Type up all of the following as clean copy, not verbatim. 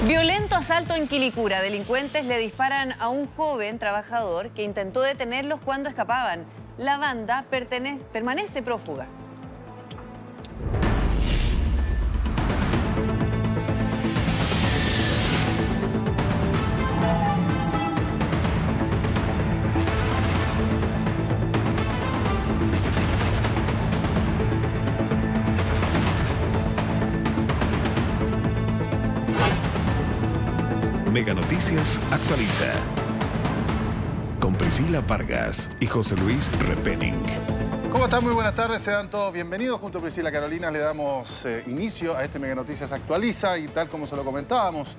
Violento asalto en Quilicura. Delincuentes le disparan a un joven trabajador que intentó detenerlos cuando escapaban. La banda permanece prófuga. Mega Noticias actualiza con Priscila Vargas y José Luis Repenning. ¿Cómo están? Muy buenas tardes, sean todos bienvenidos. Junto a Priscila Carolina le damos inicio a este Mega Noticias actualiza y tal como se lo comentábamos,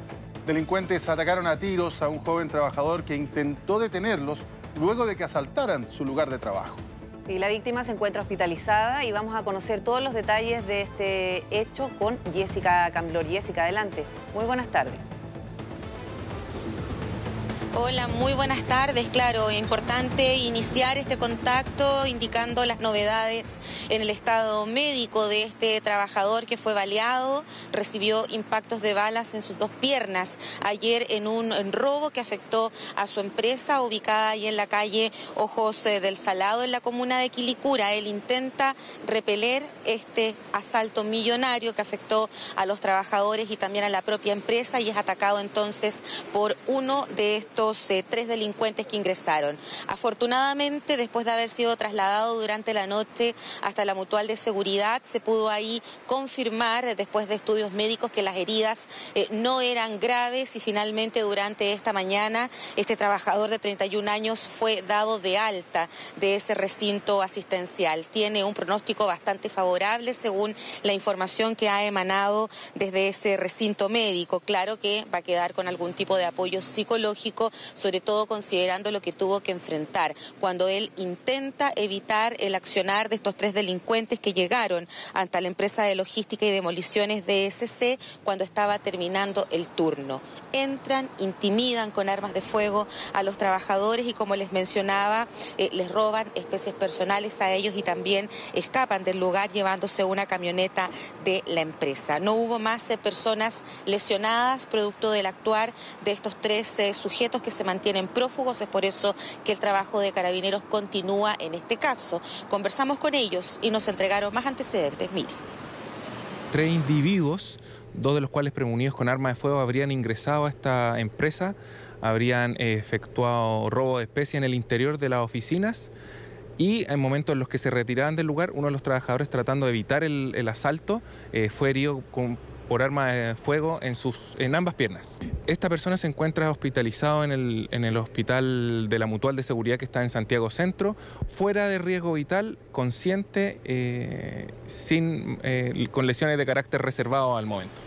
delincuentes atacaron a tiros a un joven trabajador que intentó detenerlos luego de que asaltaran su lugar de trabajo. Sí, la víctima se encuentra hospitalizada y vamos a conocer todos los detalles de este hecho con Jessica Camblor. Jessica, adelante. Muy buenas tardes. Hola, muy buenas tardes. Claro, importante iniciar este contacto indicando las novedades en el estado médico de este trabajador que fue baleado, recibió impactos de balas en sus dos piernas ayer en un robo que afectó a su empresa ubicada ahí en la calle Ojos del Salado en la comuna de Quilicura. Él intenta repeler este asalto millonario que afectó a los trabajadores y también a la propia empresa y es atacado entonces por uno de estos tres delincuentes que ingresaron. Afortunadamente, después de haber sido trasladado durante la noche hasta la Mutual de Seguridad, se pudo ahí confirmar, después de estudios médicos, que las heridas no eran graves y finalmente durante esta mañana este trabajador de 31 años fue dado de alta de ese recinto asistencial. Tiene un pronóstico bastante favorable según la información que ha emanado desde ese recinto médico. Claro que va a quedar con algún tipo de apoyo psicológico, sobre todo considerando lo que tuvo que enfrentar cuando él intenta evitar el accionar de estos tres delincuentes que llegaron ante la empresa de logística y demoliciones DSC cuando estaba terminando el turno. Entran, intimidan con armas de fuego a los trabajadores y, como les mencionaba, les roban especies personales a ellos y también escapan del lugar llevándose una camioneta de la empresa. No hubo más personas lesionadas producto del actuar de estos tres sujetos que se mantienen prófugos. Es por eso que el trabajo de Carabineros continúa en este caso. Conversamos con ellos y nos entregaron más antecedentes. Mire. 3 individuos, 2 de los cuales premunidos con arma de fuego, habrían ingresado a esta empresa, habrían efectuado robo de especie en el interior de las oficinas y en momentos en los que se retiraban del lugar, uno de los trabajadores, tratando de evitar el asalto, fue herido por arma de fuego en ambas piernas. Esta persona se encuentra hospitalizado en el hospital de la Mutual de Seguridad que está en Santiago Centro, fuera de riesgo vital, consciente, con lesiones de carácter reservado al momento.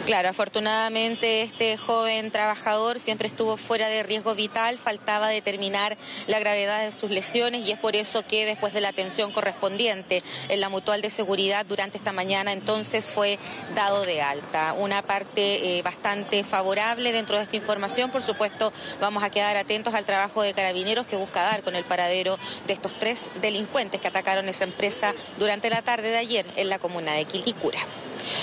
Claro, afortunadamente este joven trabajador siempre estuvo fuera de riesgo vital, faltaba determinar la gravedad de sus lesiones y es por eso que después de la atención correspondiente en la Mutual de Seguridad durante esta mañana entonces fue dado de alta. Una parte bastante favorable dentro de esta información, por supuesto vamos a quedar atentos al trabajo de Carabineros que busca dar con el paradero de estos tres delincuentes que atacaron esa empresa durante la tarde de ayer en la comuna de Quilicura.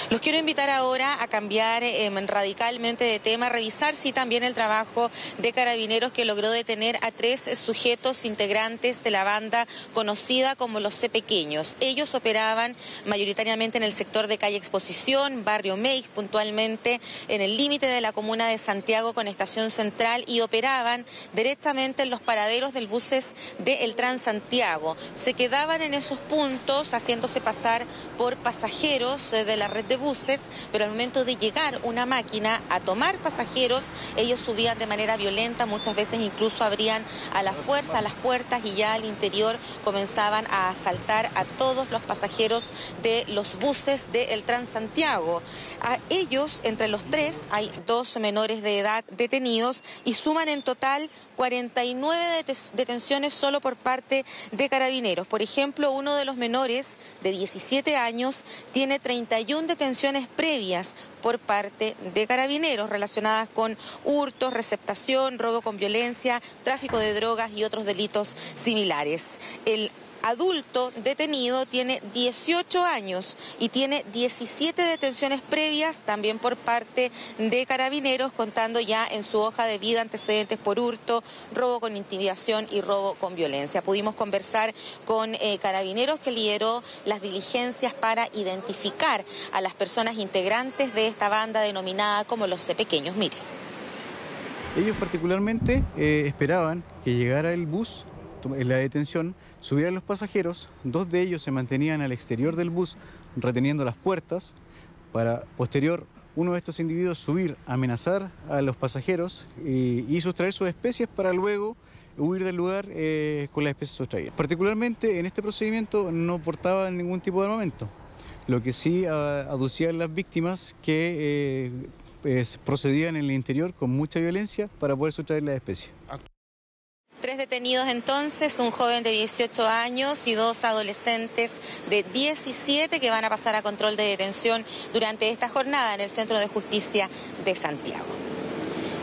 Los quiero invitar ahora a cambiar radicalmente de tema, a revisar sí también el trabajo de Carabineros que logró detener a 3 sujetos integrantes de la banda conocida como los C Pequeños. Ellos operaban mayoritariamente en el sector de calle Exposición, barrio Meij, puntualmente en el límite de la comuna de Santiago con Estación Central y operaban directamente en los paraderos del buses del Transantiago. Se quedaban en esos puntos haciéndose pasar por pasajeros de la red de buses, pero al momento de llegar una máquina a tomar pasajeros, ellos subían de manera violenta, muchas veces incluso abrían a la fuerza las puertas y ya al interior comenzaban a asaltar a todos los pasajeros de los buses del Transantiago. A ellos, entre los 3, hay 2 menores de edad detenidos y suman en total 49 detenciones solo por parte de Carabineros. Por ejemplo, uno de los menores de 17 años tiene 31 detenciones previas por parte de Carabineros relacionadas con hurtos, receptación, robo con violencia, tráfico de drogas y otros delitos similares. El adulto detenido tiene 18 años y tiene 17 detenciones previas también por parte de Carabineros, contando ya en su hoja de vida antecedentes por hurto, robo con intimidación y robo con violencia. Pudimos conversar con Carabineros, que lideró las diligencias para identificar a las personas integrantes de esta banda denominada como los C Pequeños. Mire. Ellos particularmente esperaban que llegara el bus en la detención, subieran los pasajeros, 2 de ellos se mantenían al exterior del bus reteniendo las puertas para posterior uno de estos individuos subir, amenazar a los pasajeros y sustraer sus especies para luego huir del lugar con las especies sustraídas. Particularmente en este procedimiento no portaban ningún tipo de armamento, lo que sí aducían las víctimas que procedían en el interior con mucha violencia para poder sustraer las especies. 3 detenidos entonces, un joven de 18 años y 2 adolescentes de 17 que van a pasar a control de detención durante esta jornada en el Centro de Justicia de Santiago.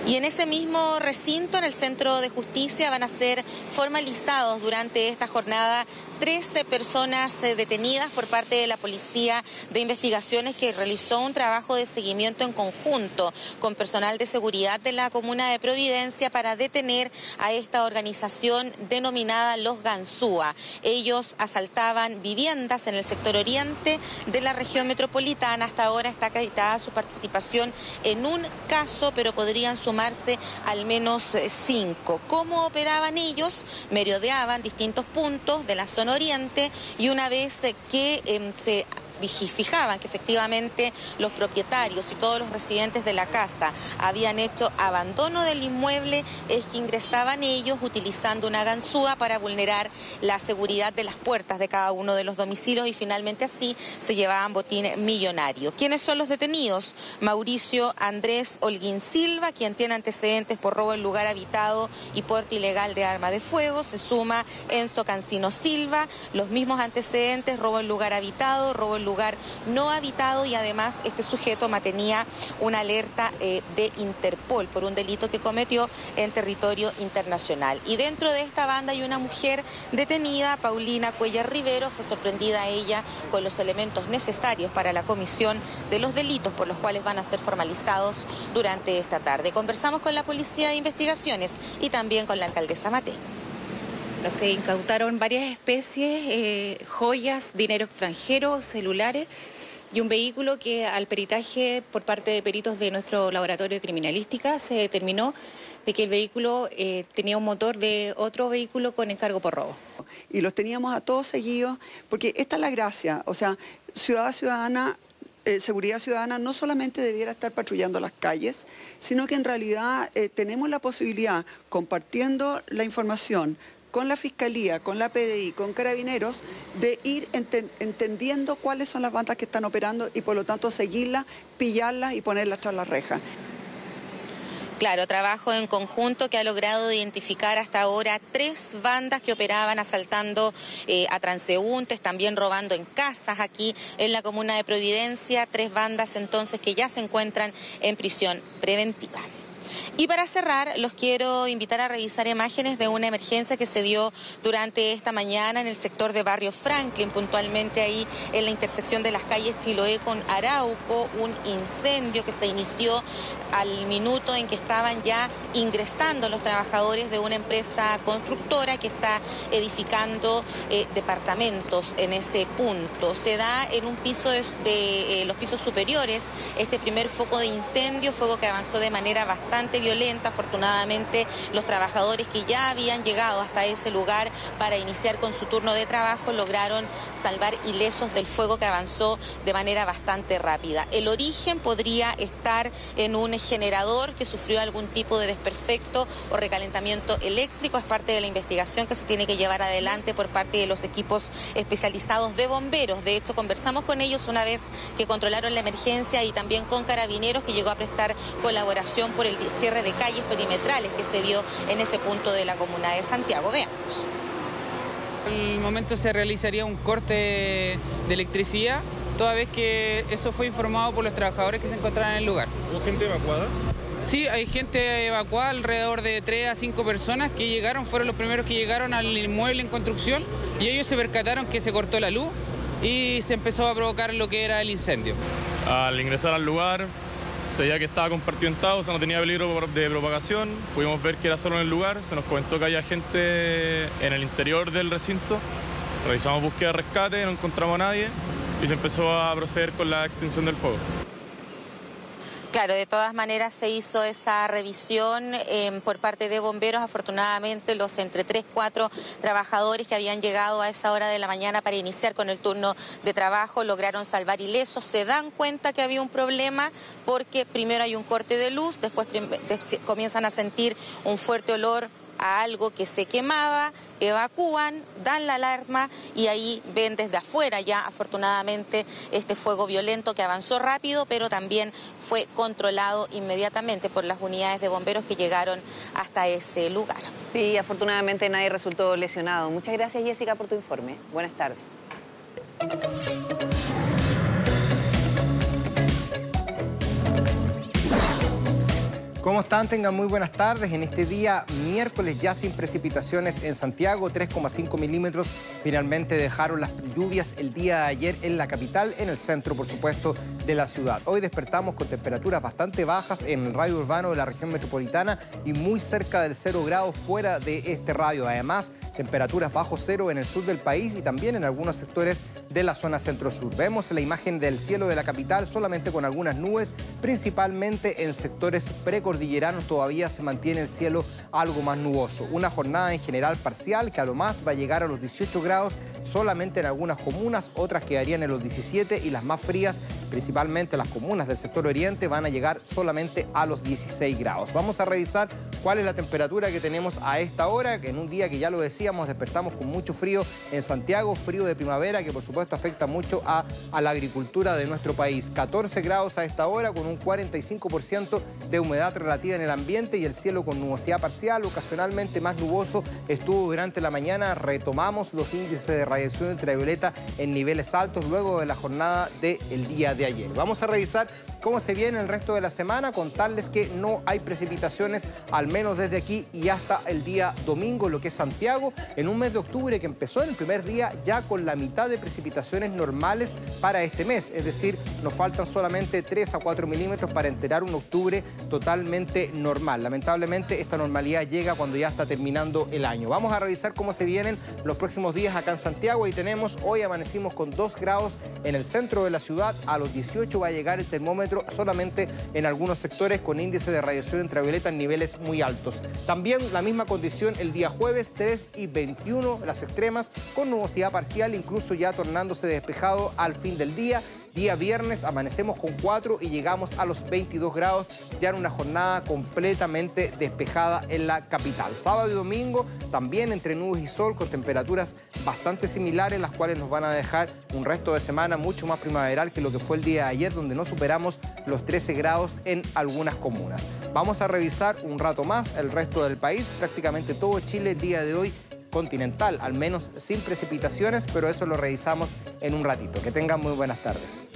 Y en ese mismo recinto, en el Centro de Justicia, van a ser formalizados durante esta jornada 13 personas detenidas por parte de la Policía de Investigaciones, que realizó un trabajo de seguimiento en conjunto con personal de seguridad de la comuna de Providencia para detener a esta organización denominada Los Ganzúa. Ellos asaltaban viviendas en el sector oriente de la región metropolitana. Hasta ahora está acreditada su participación en un caso, pero podrían sumarse al menos 5. ¿Cómo operaban ellos? Merodeaban distintos puntos de la zona oriente y una vez que se fijaban que efectivamente los propietarios y todos los residentes de la casa habían hecho abandono del inmueble, es que ingresaban ellos utilizando una ganzúa para vulnerar la seguridad de las puertas de cada uno de los domicilios y finalmente así se llevaban botín millonario. ¿Quiénes son los detenidos? Mauricio Andrés Holguín Silva, quien tiene antecedentes por robo en lugar habitado y porte ilegal de arma de fuego. Se suma Enzo Cancino Silva, los mismos antecedentes, robo en lugar habitado, robo en lugar no habitado, y además este sujeto mantenía una alerta de Interpol por un delito que cometió en territorio internacional. Y dentro de esta banda hay una mujer detenida, Paulina Cuellar Rivero. Fue sorprendida ella con los elementos necesarios para la comisión de los delitos por los cuales van a ser formalizados durante esta tarde. Conversamos con la Policía de Investigaciones y también con la alcaldesa Matei. Se incautaron varias especies, joyas, dinero extranjero, celulares y un vehículo que al peritaje por parte de peritos de nuestro laboratorio de criminalística se determinó de que el vehículo tenía un motor de otro vehículo con encargo por robo. Y los teníamos a todos seguidos porque esta es la gracia, o sea, Seguridad Ciudadana no solamente debiera estar patrullando las calles, sino que en realidad tenemos la posibilidad, compartiendo la información con la Fiscalía, con la PDI, con Carabineros, de ir entendiendo cuáles son las bandas que están operando y por lo tanto seguirlas, pillarlas y ponerlas tras las rejas. Claro, trabajo en conjunto que ha logrado identificar hasta ahora 3 bandas que operaban asaltando a transeúntes, también robando en casas aquí en la comuna de Providencia. 3 bandas entonces que ya se encuentran en prisión preventiva. Y para cerrar, los quiero invitar a revisar imágenes de una emergencia que se dio durante esta mañana en el sector de Barrio Franklin, puntualmente ahí en la intersección de las calles Chiloé con Arauco, un incendio que se inició al minuto en que estaban ya ingresando los trabajadores de una empresa constructora que está edificando departamentos en ese punto. Se da en un piso de los pisos superiores este primer foco de incendio, fuego que avanzó de manera bastante violenta. Afortunadamente, los trabajadores que ya habían llegado hasta ese lugar para iniciar con su turno de trabajo lograron salvar ilesos del fuego que avanzó de manera bastante rápida. El origen podría estar en un generador que sufrió algún tipo de desperfecto o recalentamiento eléctrico. Es parte de la investigación que se tiene que llevar adelante por parte de los equipos especializados de bomberos. De hecho, conversamos con ellos una vez que controlaron la emergencia y también con Carabineros, que llegó a prestar colaboración por el cierre de calles perimetrales que se dio en ese punto de la comuna de Santiago. Veamos. En el momento se realizaría un corte de electricidad, toda vez que eso fue informado por los trabajadores que se encontraban en el lugar. ¿Hubo gente evacuada? Sí, hay gente evacuada, alrededor de 3 a 5 personas que llegaron, fueron los primeros que llegaron al inmueble en construcción y ellos se percataron que se cortó la luz y se empezó a provocar lo que era el incendio. Al ingresar al lugar, se veía que estaba compartimentado, o sea, no tenía peligro de propagación. Pudimos ver que era solo en el lugar, se nos comentó que había gente en el interior del recinto. Realizamos búsqueda de rescate, no encontramos a nadie y se empezó a proceder con la extinción del fuego. Claro, de todas maneras se hizo esa revisión por parte de bomberos. Afortunadamente los entre 3, 4 trabajadores que habían llegado a esa hora de la mañana para iniciar con el turno de trabajo lograron salvar ilesos. Se dan cuenta que había un problema porque primero hay un corte de luz, después comienzan a sentir un fuerte olor a algo que se quemaba, evacúan, dan la alarma y ahí ven desde afuera ya afortunadamente este fuego violento que avanzó rápido, pero también fue controlado inmediatamente por las unidades de bomberos que llegaron hasta ese lugar. Sí, afortunadamente nadie resultó lesionado. Muchas gracias, Jessica, por tu informe. Buenas tardes. ¿Cómo están? Tengan muy buenas tardes. En este día miércoles ya sin precipitaciones en Santiago, 3,5 milímetros. Finalmente dejaron las lluvias el día de ayer en la capital, en el centro, por supuesto, de la ciudad. Hoy despertamos con temperaturas bastante bajas en el radio urbano de la región metropolitana y muy cerca del 0 grados fuera de este radio. Además, temperaturas bajo cero en el sur del país y también en algunos sectores de la zona centro-sur. Vemos la imagen del cielo de la capital solamente con algunas nubes, principalmente en sectores precordilleranos todavía se mantiene el cielo algo más nuboso. Una jornada en general parcial que a lo más va a llegar a los 18 grados solamente en algunas comunas, otras quedarían en los 17 y las más frías, principalmente las comunas del sector oriente, van a llegar solamente a los 16 grados. Vamos a revisar cuál es la temperatura que tenemos a esta hora, que en un día que ya lo decíamos, despertamos con mucho frío en Santiago, frío de primavera que por supuesto afecta mucho a la agricultura de nuestro país. 14 grados a esta hora con un 45% de humedad relativa en el ambiente y el cielo con nubosidad parcial, ocasionalmente más nuboso estuvo durante la mañana. Retomamos los índices de radiación ultravioleta en niveles altos luego de la jornada del día de ayer. Vamos a revisar cómo se viene el resto de la semana, contarles que no hay precipitaciones, al menos desde aquí y hasta el día domingo, lo que es Santiago, en un mes de octubre que empezó en el primer día ya con la mitad de precipitaciones normales para este mes, es decir, nos faltan solamente 3 a 4 milímetros para enterar un octubre totalmente normal. Lamentablemente esta normalidad llega cuando ya está terminando el año. Vamos a revisar cómo se vienen los próximos días acá en Santiago y tenemos, hoy amanecimos con 2 grados en el centro de la ciudad, a los 18 va a llegar el termómetro solamente en algunos sectores con índice de radiación ultravioleta en niveles muy altos. También la misma condición el día jueves, 3 y 21, las extremas con nubosidad parcial, incluso ya tornándose despejado al fin del día. Día viernes amanecemos con 4 y llegamos a los 22 grados ya en una jornada completamente despejada en la capital. Sábado y domingo también entre nubes y sol con temperaturas bastante similares, las cuales nos van a dejar un resto de semana mucho más primaveral que lo que fue el día de ayer, donde no superamos los 13 grados en algunas comunas. Vamos a revisar un rato más el resto del país, prácticamente todo Chile el día de hoy continental, al menos sin precipitaciones, pero eso lo revisamos en un ratito. Que tengan muy buenas tardes.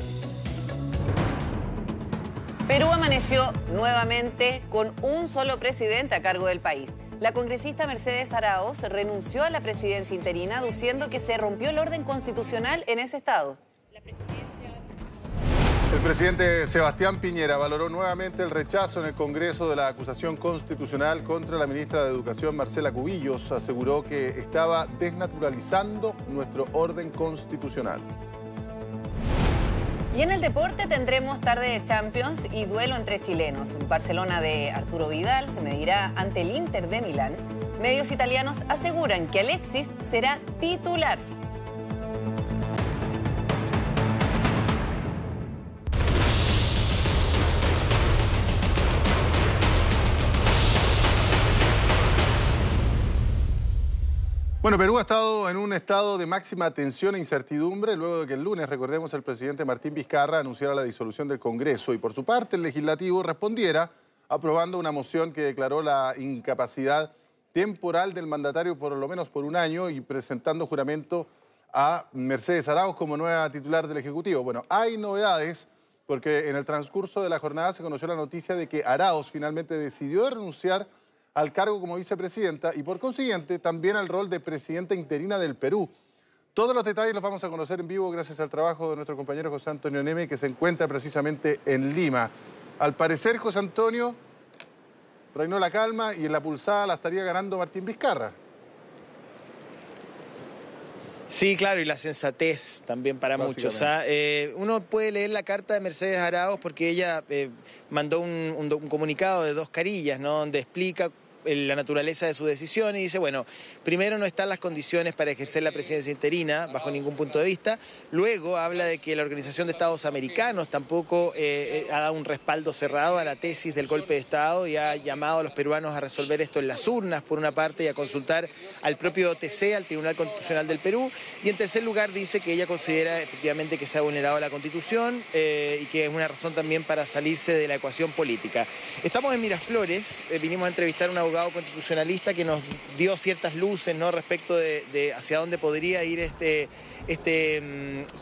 Perú amaneció nuevamente con un solo presidente a cargo del país. La congresista Mercedes Arauz renunció a la presidencia interina, aduciendo que se rompió el orden constitucional en ese estado. El presidente Sebastián Piñera valoró nuevamente el rechazo en el Congreso de la acusación constitucional contra la ministra de Educación, Marcela Cubillos. Aseguró que estaba desnaturalizando nuestro orden constitucional. Y en el deporte tendremos tarde de Champions y duelo entre chilenos. Barcelona de Arturo Vidal se medirá ante el Inter de Milán. Medios italianos aseguran que Alexis será titular. Bueno, Perú ha estado en un estado de máxima tensión e incertidumbre luego de que el lunes, recordemos, el presidente Martín Vizcarra anunciara la disolución del Congreso y por su parte el legislativo respondiera aprobando una moción que declaró la incapacidad temporal del mandatario por lo menos por un año y presentando juramento a Mercedes Arauz como nueva titular del Ejecutivo. Bueno, hay novedades porque en el transcurso de la jornada se conoció la noticia de que Arauz finalmente decidió renunciar al cargo como vicepresidenta y por consiguiente también al rol de presidenta interina del Perú. Todos los detalles los vamos a conocer en vivo gracias al trabajo de nuestro compañero José Antonio Neme, que se encuentra precisamente en Lima. Al parecer, José Antonio, reinó la calma y en la pulsada la estaría ganando Martín Vizcarra. Sí, claro, y la sensatez también para muchos. Uno puede leer la carta de Mercedes Arauz porque ella mandó un comunicado de 2 carillas, ¿no?, donde explica la naturaleza de su decisión y dice, bueno, primero no están las condiciones para ejercer la presidencia interina bajo ningún punto de vista. Luego habla de que la Organización de Estados Americanos tampoco ha dado un respaldo cerrado a la tesis del golpe de Estado y ha llamado a los peruanos a resolver esto en las urnas, por una parte, y a consultar al propio OTC, al Tribunal Constitucional del Perú. Y en tercer lugar dice que ella considera efectivamente que se ha vulnerado la Constitución y que es una razón también para salirse de la ecuación política. Estamos en Miraflores, vinimos a entrevistar a un abogado constitucionalista que nos dio ciertas luces, ¿no?, respecto de hacia dónde podría ir este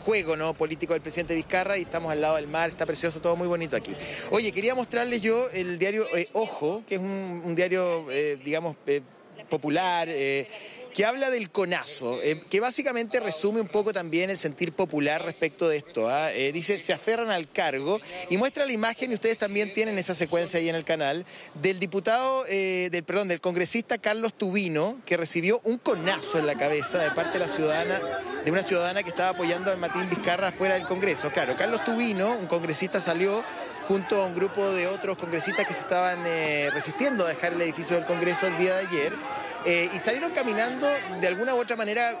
juego, ¿no?, político del presidente Vizcarra, y estamos al lado del mar, está precioso, todo muy bonito aquí. Oye, quería mostrarles yo el diario Ojo, que es un diario, digamos, popular, que habla del conazo, que básicamente resume un poco también el sentir popular respecto de esto. Dice, se aferran al cargo, y muestra la imagen, y ustedes también tienen esa secuencia ahí en el canal, del del congresista Carlos Tubino, que recibió un conazo en la cabeza de parte de una ciudadana que estaba apoyando a Martín Vizcarra fuera del Congreso. Claro, Carlos Tubino, un congresista, salió junto a un grupo de otros congresistas que se estaban resistiendo a dejar el edificio del Congreso el día de ayer, y salieron caminando de alguna u otra manera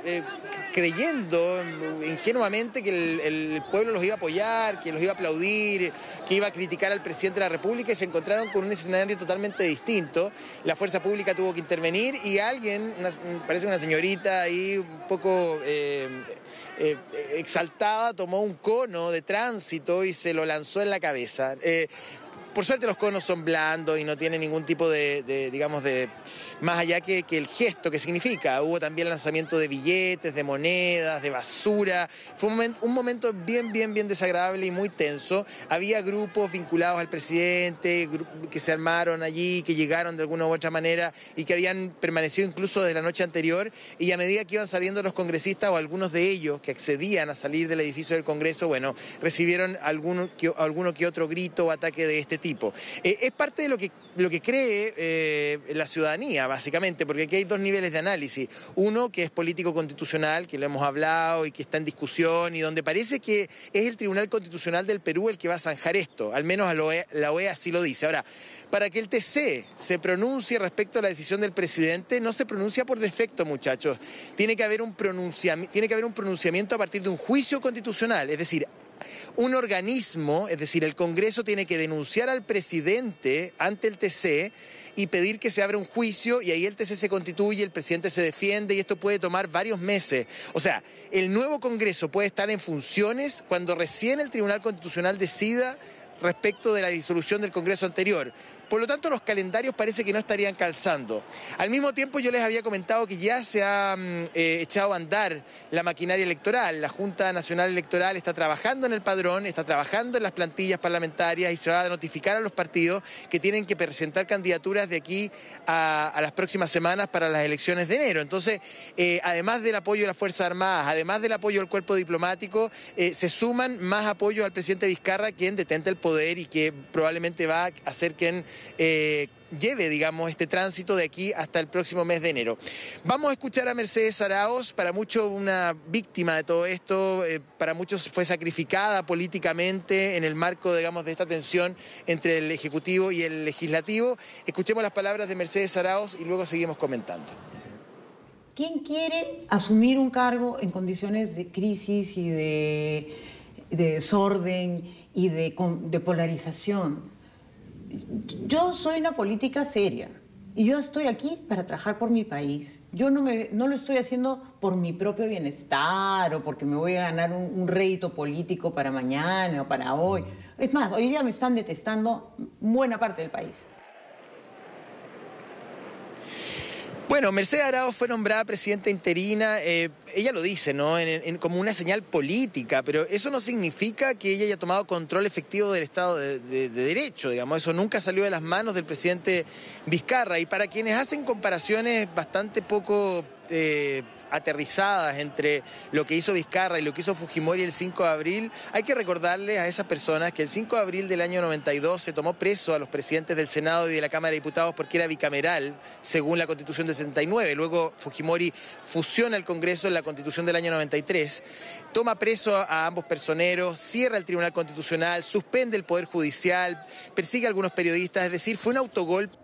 creyendo ingenuamente que el pueblo los iba a apoyar, que los iba a aplaudir, que iba a criticar al presidente de la República, y se encontraron con un escenario totalmente distinto. La fuerza pública tuvo que intervenir y alguien, parece una señorita ahí un poco exaltada, tomó un cono de tránsito y se lo lanzó en la cabeza. Por suerte los conos son blandos y no tienen ningún tipo digamos, más allá que el gesto que significa. Hubo también lanzamiento de billetes, de monedas, de basura. Fue un momento bien desagradable y muy tenso. Había grupos vinculados al presidente que se armaron allí, que llegaron de alguna u otra manera y que habían permanecido incluso desde la noche anterior, y a medida que iban saliendo los congresistas, o algunos de ellos que accedían a salir del edificio del Congreso, bueno, recibieron alguno que otro grito o ataque de este tipo. Es parte de lo que cree la ciudadanía, básicamente, porque aquí hay 2 niveles de análisis. Uno que es político constitucional, que lo hemos hablado y que está en discusión, y donde parece que es el Tribunal Constitucional del Perú el que va a zanjar esto, al menos la OEA así lo dice. Ahora, para que el TC se pronuncie respecto a la decisión del presidente, no se pronuncia por defecto, muchachos. Tiene que haber un pronunciamiento a partir de un juicio constitucional, es decir, un organismo, es decir, el Congreso tiene que denunciar al presidente ante el TC y pedir que se abra un juicio, y ahí el TC se constituye, el presidente se defiende, y esto puede tomar varios meses. O sea, el nuevo Congreso puede estar en funciones cuando recién el Tribunal Constitucional decida respecto de la disolución del Congreso anterior. Por lo tanto, los calendarios parece que no estarían calzando. Al mismo tiempo, yo les había comentado que ya se ha echado a andar la maquinaria electoral. La Junta Nacional Electoral está trabajando en el padrón, está trabajando en las plantillas parlamentarias, y se va a notificar a los partidos que tienen que presentar candidaturas de aquí a las próximas semanas para las elecciones de enero. Entonces, además del apoyo de las Fuerzas Armadas, además del apoyo del cuerpo diplomático, se suman más apoyos al presidente Vizcarra, quien detenta el poder y que probablemente va a hacer quien lleve, digamos, este tránsito de aquí hasta el próximo mes de enero. Vamos a escuchar a Mercedes Arauz, para muchos una víctima de todo esto, para muchos fue sacrificada políticamente en el marco, digamos, de esta tensión entre el Ejecutivo y el Legislativo. Escuchemos las palabras de Mercedes Arauz y luego seguimos comentando. ¿Quién quiere asumir un cargo en condiciones de crisis y de desorden y de polarización? Yo soy una política seria y yo estoy aquí para trabajar por mi país. Yo no lo estoy haciendo por mi propio bienestar o porque me voy a ganar un rédito político para mañana o para hoy. Es más, hoy día me están detestando buena parte del país. Bueno, Mercedes Arauz fue nombrada presidenta interina, ella lo dice, ¿no?, como una señal política, pero eso no significa que ella haya tomado control efectivo del Estado de Derecho, digamos, eso nunca salió de las manos del presidente Vizcarra. Y para quienes hacen comparaciones bastante poco aterrizadas entre lo que hizo Vizcarra y lo que hizo Fujimori el 5 de abril, hay que recordarles a esas personas que el 5 de abril del año 92 se tomó preso a los presidentes del Senado y de la Cámara de Diputados porque era bicameral, según la Constitución del 69. Luego Fujimori fusiona el Congreso en la Constitución del año 93, toma preso a ambos personeros, cierra el Tribunal Constitucional, suspende el Poder Judicial, persigue a algunos periodistas, es decir, fue un autogolpe.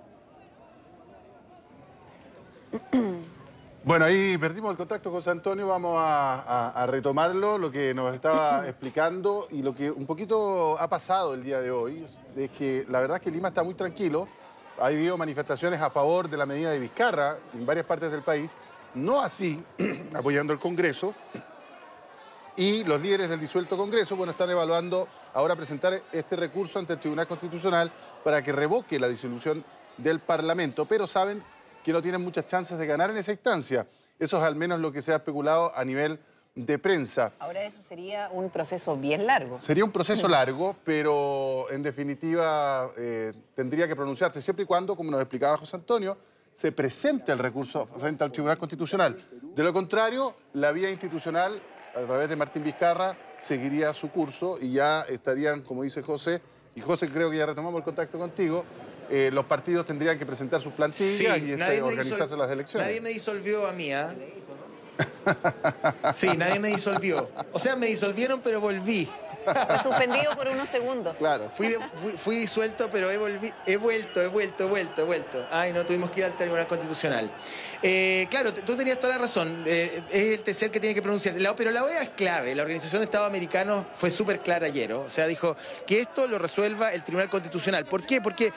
Bueno, ahí perdimos el contacto con José Antonio, vamos a retomarlo, lo que nos estaba explicando y lo que un poquito ha pasado el día de hoy, es que la verdad es que Lima está muy tranquilo, ha habido manifestaciones a favor de la medida de Vizcarra en varias partes del país, no así apoyando el Congreso, y los líderes del disuelto Congreso, bueno, están evaluando ahora presentar este recurso ante el Tribunal Constitucional para que revoque la disolución del Parlamento, pero saben que no tienen muchas chances de ganar en esa instancia. Eso es al menos lo que se ha especulado a nivel de prensa. Ahora eso sería un proceso bien largo. Sería un proceso largo, pero en definitiva tendría que pronunciarse siempre y cuando, como nos explicaba José Antonio, se presente el recurso frente al Tribunal Constitucional. De lo contrario, la vía institucional, a través de Martín Vizcarra, seguiría su curso y ya estarían, como dice José, y José creo que ya retomamos el contacto contigo, los partidos tendrían que presentar sus plantillas y organizarse las elecciones. Nadie me disolvió a mí, ¿ah? Sí, nadie me disolvió. O sea, me disolvieron, pero volví. Fue suspendido por unos segundos. Claro. Fui disuelto, pero he vuelto. Ay, no, tuvimos que ir al Tribunal Constitucional. Claro, tú tenías toda la razón. Es el TC que tiene que pronunciarse. Pero la OEA es clave. La Organización de Estados Americanos fue súper clara ayer. O sea, dijo que esto lo resuelva el Tribunal Constitucional. ¿Por qué? Porque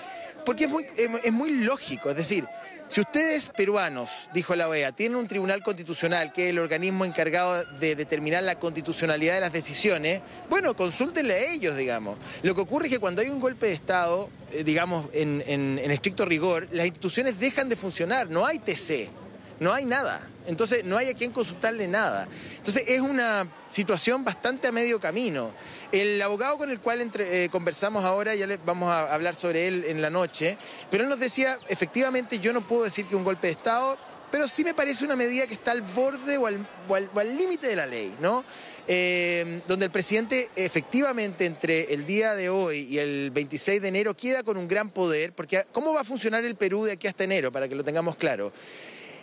es muy lógico. Es decir, si ustedes peruanos, dijo la OEA, tienen un tribunal constitucional que es el organismo encargado de determinar la constitucionalidad de las decisiones, bueno, consúltenle a ellos, digamos. Lo que ocurre es que cuando hay un golpe de Estado, digamos, en estricto rigor, las instituciones dejan de funcionar, no hay TC, no hay nada. Entonces no hay a quien consultarle nada. Entonces es una situación bastante a medio camino. El abogado con el cual conversamos ahora, ya vamos a hablar sobre él en la noche, pero él nos decía, efectivamente yo no puedo decir que un golpe de Estado, pero sí me parece una medida que está al borde o al límite de la ley, ¿no? Donde el presidente efectivamente entre el día de hoy y el 26 de enero queda con un gran poder, porque ¿cómo va a funcionar el Perú de aquí hasta enero? Para que lo tengamos claro.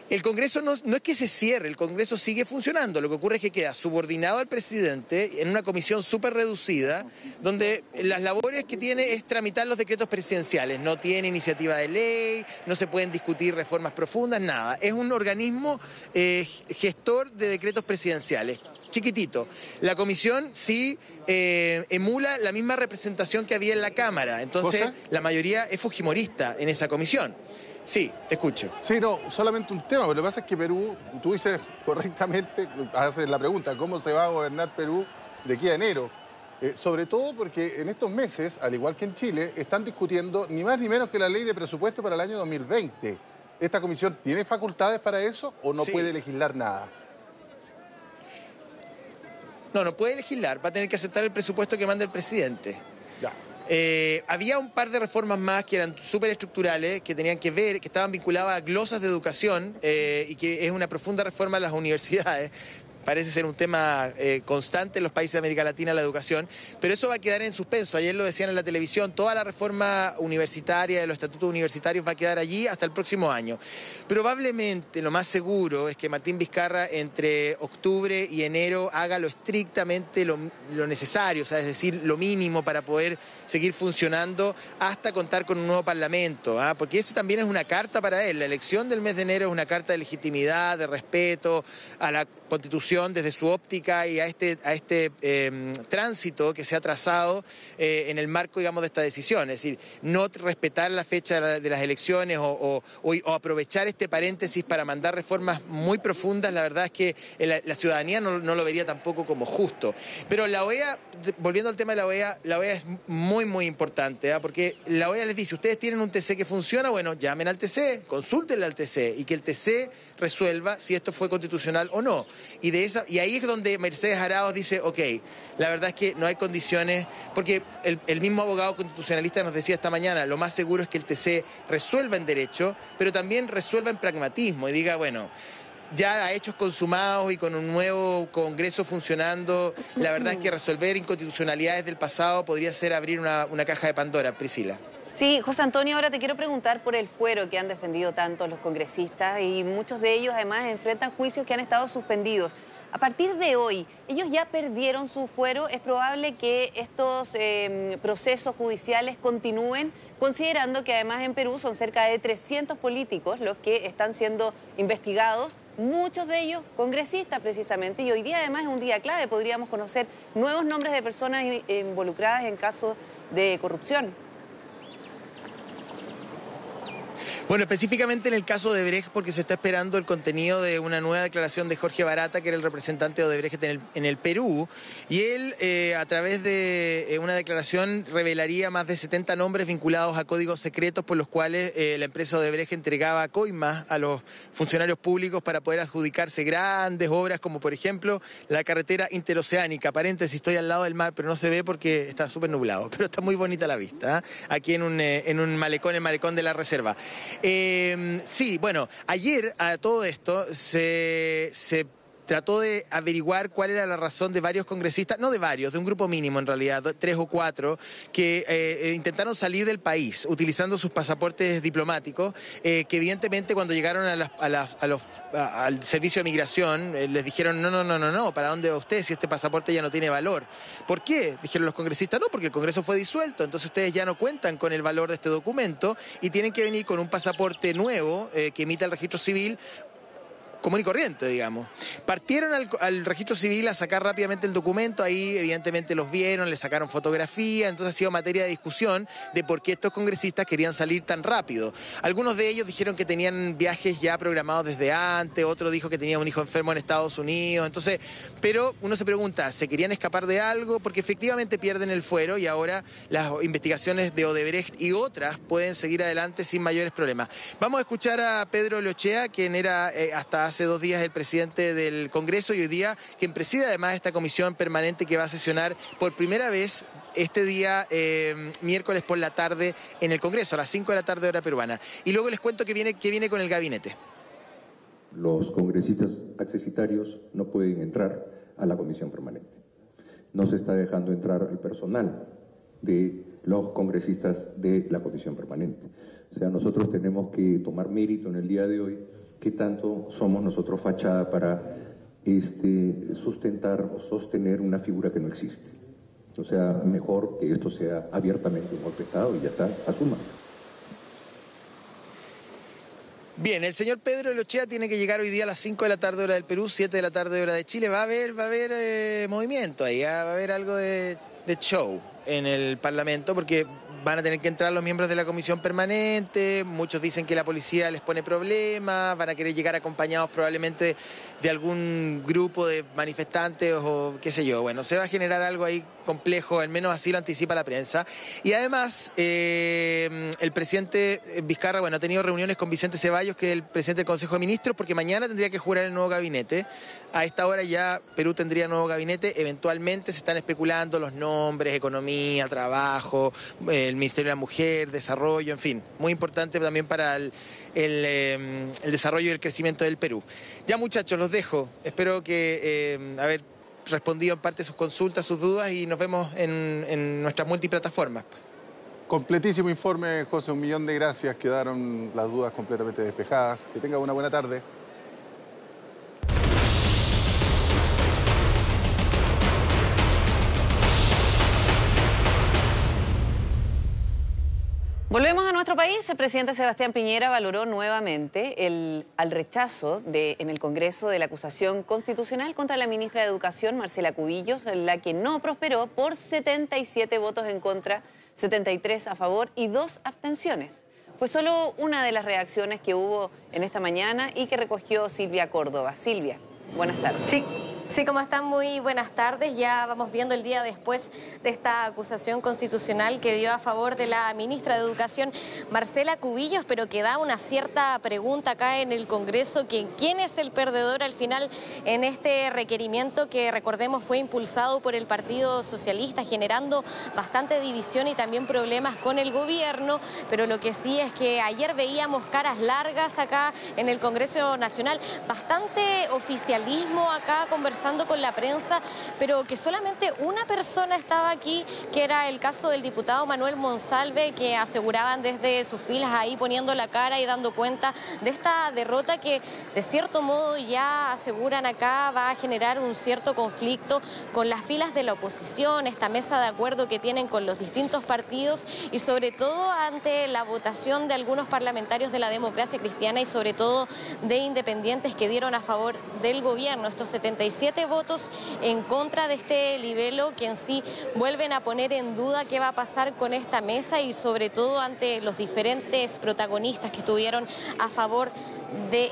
El Congreso no es que se cierre, el Congreso sigue funcionando. Lo que ocurre es que queda subordinado al presidente en una comisión súper reducida, donde las labores que tiene es tramitar los decretos presidenciales. No tiene iniciativa de ley, no se pueden discutir reformas profundas, nada. Es un organismo gestor de decretos presidenciales. Chiquitito. La comisión sí emula la misma representación que había en la Cámara. Entonces, ¿Cosa? La mayoría es fujimorista en esa comisión. Sí, te escucho. Sí, no, solamente un tema, pero lo que pasa es que Perú, tú dices correctamente, haces la pregunta, ¿cómo se va a gobernar Perú de aquí a enero? Sobre todo porque en estos meses, al igual que en Chile, están discutiendo ni más ni menos que la ley de presupuesto para el año 2020. ¿Esta comisión tiene facultades para eso o no puede legislar nada? No puede legislar, va a tener que aceptar el presupuesto que manda el presidente. Ya. Había un par de reformas más que eran súper estructurales, que tenían que ver, que estaban vinculadas a glosas de educación y que es una profunda reforma a las universidades. Parece ser un tema constante en los países de América Latina, la educación, pero eso va a quedar en suspenso. Ayer lo decían en la televisión, toda la reforma universitaria de los estatutos universitarios va a quedar allí hasta el próximo año. Probablemente lo más seguro es que Martín Vizcarra entre octubre y enero haga lo estrictamente lo necesario, o sea, es decir, lo mínimo para poder seguir funcionando hasta contar con un nuevo parlamento, ¿ah? Porque ese también es una carta para él. La elección del mes de enero es una carta de legitimidad, de respeto a la Constitución desde su óptica y a este tránsito que se ha trazado en el marco, digamos, de esta decisión. Es decir, no respetar la fecha de las elecciones o aprovechar este paréntesis para mandar reformas muy profundas, la verdad es que la ciudadanía no lo vería tampoco como justo. Pero la OEA, volviendo al tema de la OEA es muy, muy importante, ¿eh? Porque la OEA les dice, ustedes tienen un TC que funciona, bueno, llamen al TC, consúltenle al TC y que el TC resuelva si esto fue constitucional o no. Y ahí es donde Mercedes Arauz dice, ok, la verdad es que no hay condiciones, porque el mismo abogado constitucionalista nos decía esta mañana, lo más seguro es que el TC resuelva en derecho, pero también resuelva en pragmatismo y diga, bueno, ya a hechos consumados y con un nuevo Congreso funcionando, la verdad es que resolver inconstitucionalidades del pasado podría ser abrir una caja de Pandora, Priscila. Sí, José Antonio, ahora te quiero preguntar por el fuero que han defendido tanto los congresistas y muchos de ellos además enfrentan juicios que han estado suspendidos. A partir de hoy, ellos ya perdieron su fuero. ¿Es probable que estos procesos judiciales continúen? Considerando que además en Perú son cerca de 300 políticos los que están siendo investigados, muchos de ellos congresistas precisamente, y hoy día además es un día clave, podríamos conocer nuevos nombres de personas involucradas en casos de corrupción. Bueno, específicamente en el caso de Odebrecht, porque se está esperando el contenido de una nueva declaración de Jorge Barata, que era el representante de Odebrecht en el Perú, y él, a través de una declaración, revelaría más de 70 nombres vinculados a códigos secretos por los cuales la empresa Odebrecht entregaba coimas a los funcionarios públicos para poder adjudicarse grandes obras, como por ejemplo la carretera interoceánica. Paréntesis, estoy al lado del mar, pero no se ve porque está súper nublado, pero está muy bonita la vista, ¿eh? Aquí en un malecón, el malecón de la Reserva. Sí, bueno, ayer a todo esto se trató de averiguar cuál era la razón de varios congresistas, no de varios, de un grupo mínimo en realidad, 3 o 4, que intentaron salir del país utilizando sus pasaportes diplomáticos, que evidentemente cuando llegaron al servicio de migración les dijeron no, ¿para dónde va usted si este pasaporte ya no tiene valor? ¿Por qué? Dijeron los congresistas, no, porque el Congreso fue disuelto, entonces ustedes ya no cuentan con el valor de este documento y tienen que venir con un pasaporte nuevo que emita el registro civil, común y corriente, digamos. Partieron al registro civil a sacar rápidamente el documento, ahí evidentemente los vieron, le sacaron fotografía, entonces ha sido materia de discusión de por qué estos congresistas querían salir tan rápido. Algunos de ellos dijeron que tenían viajes ya programados desde antes, otro dijo que tenía un hijo enfermo en Estados Unidos, entonces, pero uno se pregunta, ¿se querían escapar de algo? Porque efectivamente pierden el fuero y ahora las investigaciones de Odebrecht y otras pueden seguir adelante sin mayores problemas. Vamos a escuchar a Pedro Lochea, quien era hasta hace 2 días el presidente del Congreso y hoy día quien preside además esta comisión permanente que va a sesionar por primera vez este día, miércoles por la tarde en el Congreso, a las 5 de la tarde hora peruana. Y luego les cuento que viene con el gabinete. Los congresistas accesitarios no pueden entrar a la comisión permanente. No se está dejando entrar al personal de los congresistas de la comisión permanente. O sea, nosotros tenemos que tomar mérito en el día de hoy qué tanto somos nosotros fachada para sustentar o sostener una figura que no existe. O sea, mejor que esto sea abiertamente un golpe de Estado y ya está, asuma. Bien, el señor Pedro Lochea tiene que llegar hoy día a las 5 de la tarde hora del Perú, 7 de la tarde hora de Chile. Va a haber movimiento ahí, va a haber algo de show en el Parlamento, porque van a tener que entrar los miembros de la comisión permanente, muchos dicen que la policía les pone problemas, van a querer llegar acompañados probablemente de algún grupo de manifestantes o qué sé yo. Bueno, se va a generar algo ahí complejo, al menos así lo anticipa la prensa. Y además, el presidente Vizcarra, bueno, ha tenido reuniones con Vicente Ceballos, que es el presidente del Consejo de Ministros, porque mañana tendría que jurar el nuevo gabinete. A esta hora ya Perú tendría nuevo gabinete, eventualmente se están especulando los nombres, economía, trabajo, el Ministerio de la Mujer, desarrollo, en fin, muy importante también para el desarrollo y el crecimiento del Perú. Ya muchachos, los dejo, espero que haber respondido en parte sus consultas, sus dudas y nos vemos en nuestras multiplataformas. Completísimo informe, José, 1.000.000 de gracias, quedaron las dudas completamente despejadas. Que tenga una buena tarde. Volvemos a nuestro país. El presidente Sebastián Piñera valoró nuevamente al rechazo en el Congreso de la acusación constitucional contra la ministra de Educación, Marcela Cubillos, la que no prosperó por 77 votos en contra, 73 a favor y 2 abstenciones. Fue solo una de las reacciones que hubo en esta mañana y que recogió Silvia Córdoba. Silvia, buenas tardes. Sí. Sí, ¿cómo están? Muy buenas tardes. Ya vamos viendo el día después de esta acusación constitucional que dio a favor de la ministra de Educación, Marcela Cubillos, pero que da una cierta pregunta acá en el Congreso, que quién es el perdedor al final en este requerimiento que, recordemos, fue impulsado por el Partido Socialista, generando bastante división y también problemas con el gobierno. Pero lo que sí es que ayer veíamos caras largas acá en el Congreso Nacional, bastante oficialismo acá conversando con la prensa, pero que solamente una persona estaba aquí, que era el caso del diputado Manuel Monsalve, que aseguraban desde sus filas ahí poniendo la cara y dando cuenta de esta derrota que de cierto modo ya aseguran acá va a generar un cierto conflicto con las filas de la oposición, esta mesa de acuerdo que tienen con los distintos partidos y sobre todo ante la votación de algunos parlamentarios de la Democracia Cristiana y sobre todo de independientes que dieron a favor del gobierno, estos 77 votos en contra de este libelo que en sí vuelven a poner en duda qué va a pasar con esta mesa y sobre todo ante los diferentes protagonistas que estuvieron a favor de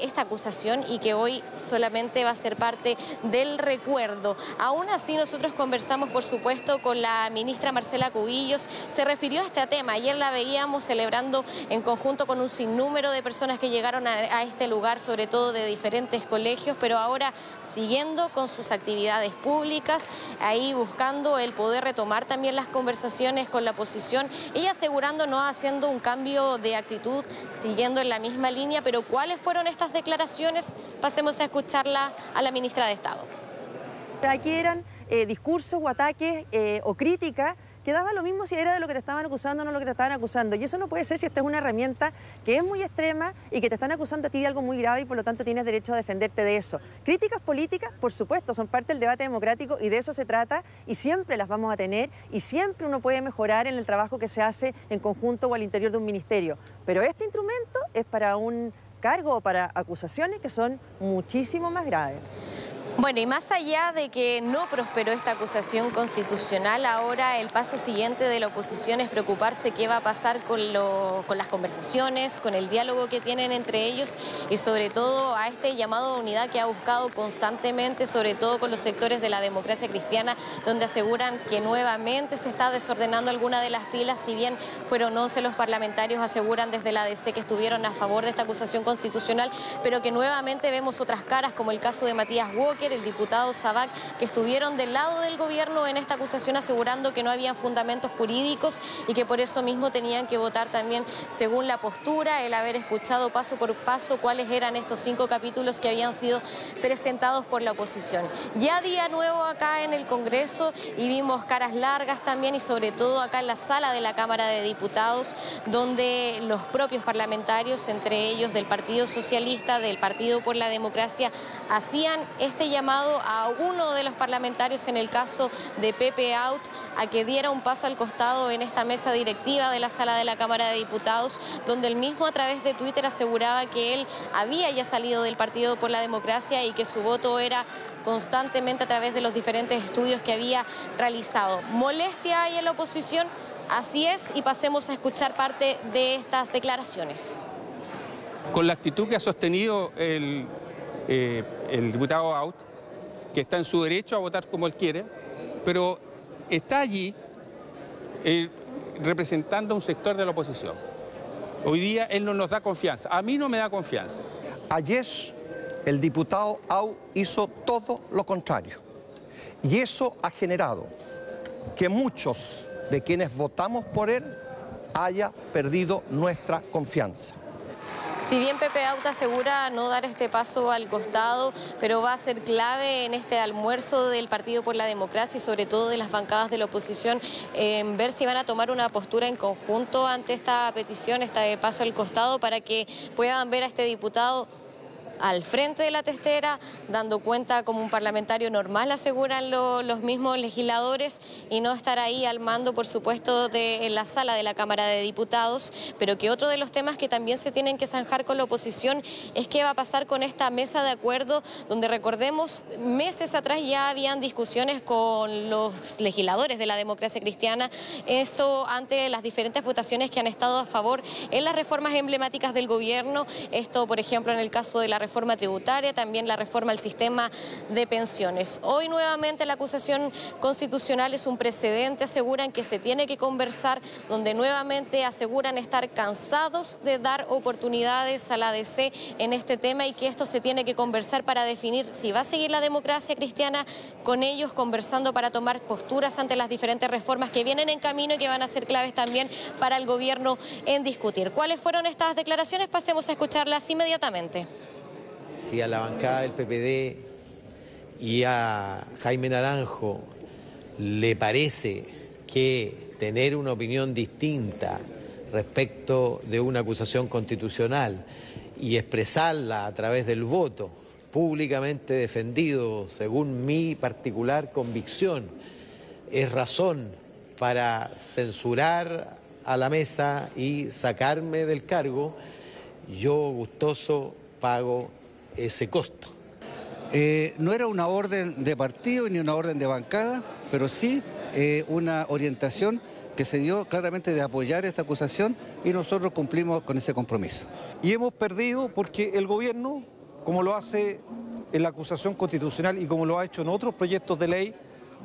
esta acusación y que hoy solamente va a ser parte del recuerdo. Aún así, nosotros conversamos, por supuesto, con la ministra Marcela Cubillos. Se refirió a este tema. Ayer la veíamos celebrando en conjunto con un sinnúmero de personas que llegaron a este lugar, sobre todo de diferentes colegios, pero ahora siguiendo con sus actividades públicas, ahí buscando el poder retomar también las conversaciones con la oposición. Ella asegurando no haciendo un cambio de actitud, siguiendo en la misma línea, pero ¿cuáles fueron estas declaraciones? Pasemos a escucharla a la ministra de Estado. Aquí eran discursos o ataques o críticas que daba lo mismo si era de lo que te estaban acusando o no lo que te estaban acusando. Y eso no puede ser si esta es una herramienta que es muy extrema y que te están acusando a ti de algo muy grave y por lo tanto tienes derecho a defenderte de eso. Críticas políticas, por supuesto, son parte del debate democrático y de eso se trata y siempre las vamos a tener y siempre uno puede mejorar en el trabajo que se hace en conjunto o al interior de un ministerio. Pero este instrumento es para un cargo o para acusaciones que son muchísimo más graves. Bueno, y más allá de que no prosperó esta acusación constitucional, ahora el paso siguiente de la oposición es preocuparse qué va a pasar con las conversaciones, con el diálogo que tienen entre ellos y sobre todo a este llamado a unidad que ha buscado constantemente, sobre todo con los sectores de la Democracia Cristiana, donde aseguran que nuevamente se está desordenando alguna de las filas, si bien fueron 11 los parlamentarios, aseguran desde la ADC que estuvieron a favor de esta acusación constitucional, pero que nuevamente vemos otras caras, como el caso de Matías Walker, el diputado Sabac, que estuvieron del lado del gobierno en esta acusación asegurando que no había fundamentos jurídicos y que por eso mismo tenían que votar también según la postura, el haber escuchado paso por paso cuáles eran estos 5 capítulos que habían sido presentados por la oposición. Ya día nuevo acá en el Congreso y vimos caras largas también y sobre todo acá en la sala de la Cámara de Diputados, donde los propios parlamentarios, entre ellos del Partido Socialista, del Partido por la Democracia, hacían este llamado a uno de los parlamentarios, en el caso de Pepe Out, a que diera un paso al costado en esta mesa directiva de la sala de la Cámara de Diputados, donde él mismo a través de Twitter aseguraba que él había ya salido del Partido por la Democracia y que su voto era constantemente a través de los diferentes estudios que había realizado. ¿Molestia hay en la oposición? Así es, y pasemos a escuchar parte de estas declaraciones. Con la actitud que ha sostenido el diputado Out, que está en su derecho a votar como él quiere, pero está allí representando a un sector de la oposición. Hoy día él no nos da confianza, a mí no me da confianza. Ayer el diputado Out hizo todo lo contrario y eso ha generado que muchos de quienes votamos por él haya perdido nuestra confianza. Si bien Pepe Out asegura no dar este paso al costado, pero va a ser clave en este almuerzo del Partido por la Democracia y sobre todo de las bancadas de la oposición, en ver si van a tomar una postura en conjunto ante esta petición, este paso al costado, para que puedan ver a este diputado al frente de la testera, dando cuenta como un parlamentario normal, aseguran los mismos legisladores, y no estar ahí al mando, por supuesto, en la sala de la Cámara de Diputados. Pero que otro de los temas que también se tienen que zanjar con la oposición es qué va a pasar con esta mesa de acuerdo, donde recordemos, meses atrás ya habían discusiones con los legisladores de la Democracia Cristiana, esto ante las diferentes votaciones que han estado a favor en las reformas emblemáticas del gobierno, esto por ejemplo en el caso de la reforma reforma tributaria, también la reforma al sistema de pensiones. Hoy nuevamente la acusación constitucional es un precedente, aseguran que se tiene que conversar, donde nuevamente aseguran estar cansados de dar oportunidades a la ADC en este tema y que esto se tiene que conversar para definir si va a seguir la democracia cristiana con ellos, conversando para tomar posturas ante las diferentes reformas que vienen en camino y que van a ser claves también para el gobierno en discutir. ¿Cuáles fueron estas declaraciones? Pasemos a escucharlas inmediatamente. Si a la bancada del PPD y a Jaime Naranjo le parece que tener una opinión distinta respecto de una acusación constitucional y expresarla a través del voto públicamente defendido según mi particular convicción es razón para censurar a la mesa y sacarme del cargo, yo gustoso pago ese costo. No era una orden de partido ni una orden de bancada, pero sí una orientación que se dio claramente de apoyar esta acusación y nosotros cumplimos con ese compromiso. Y hemos perdido porque el gobierno, como lo hace en la acusación constitucional y como lo ha hecho en otros proyectos de ley,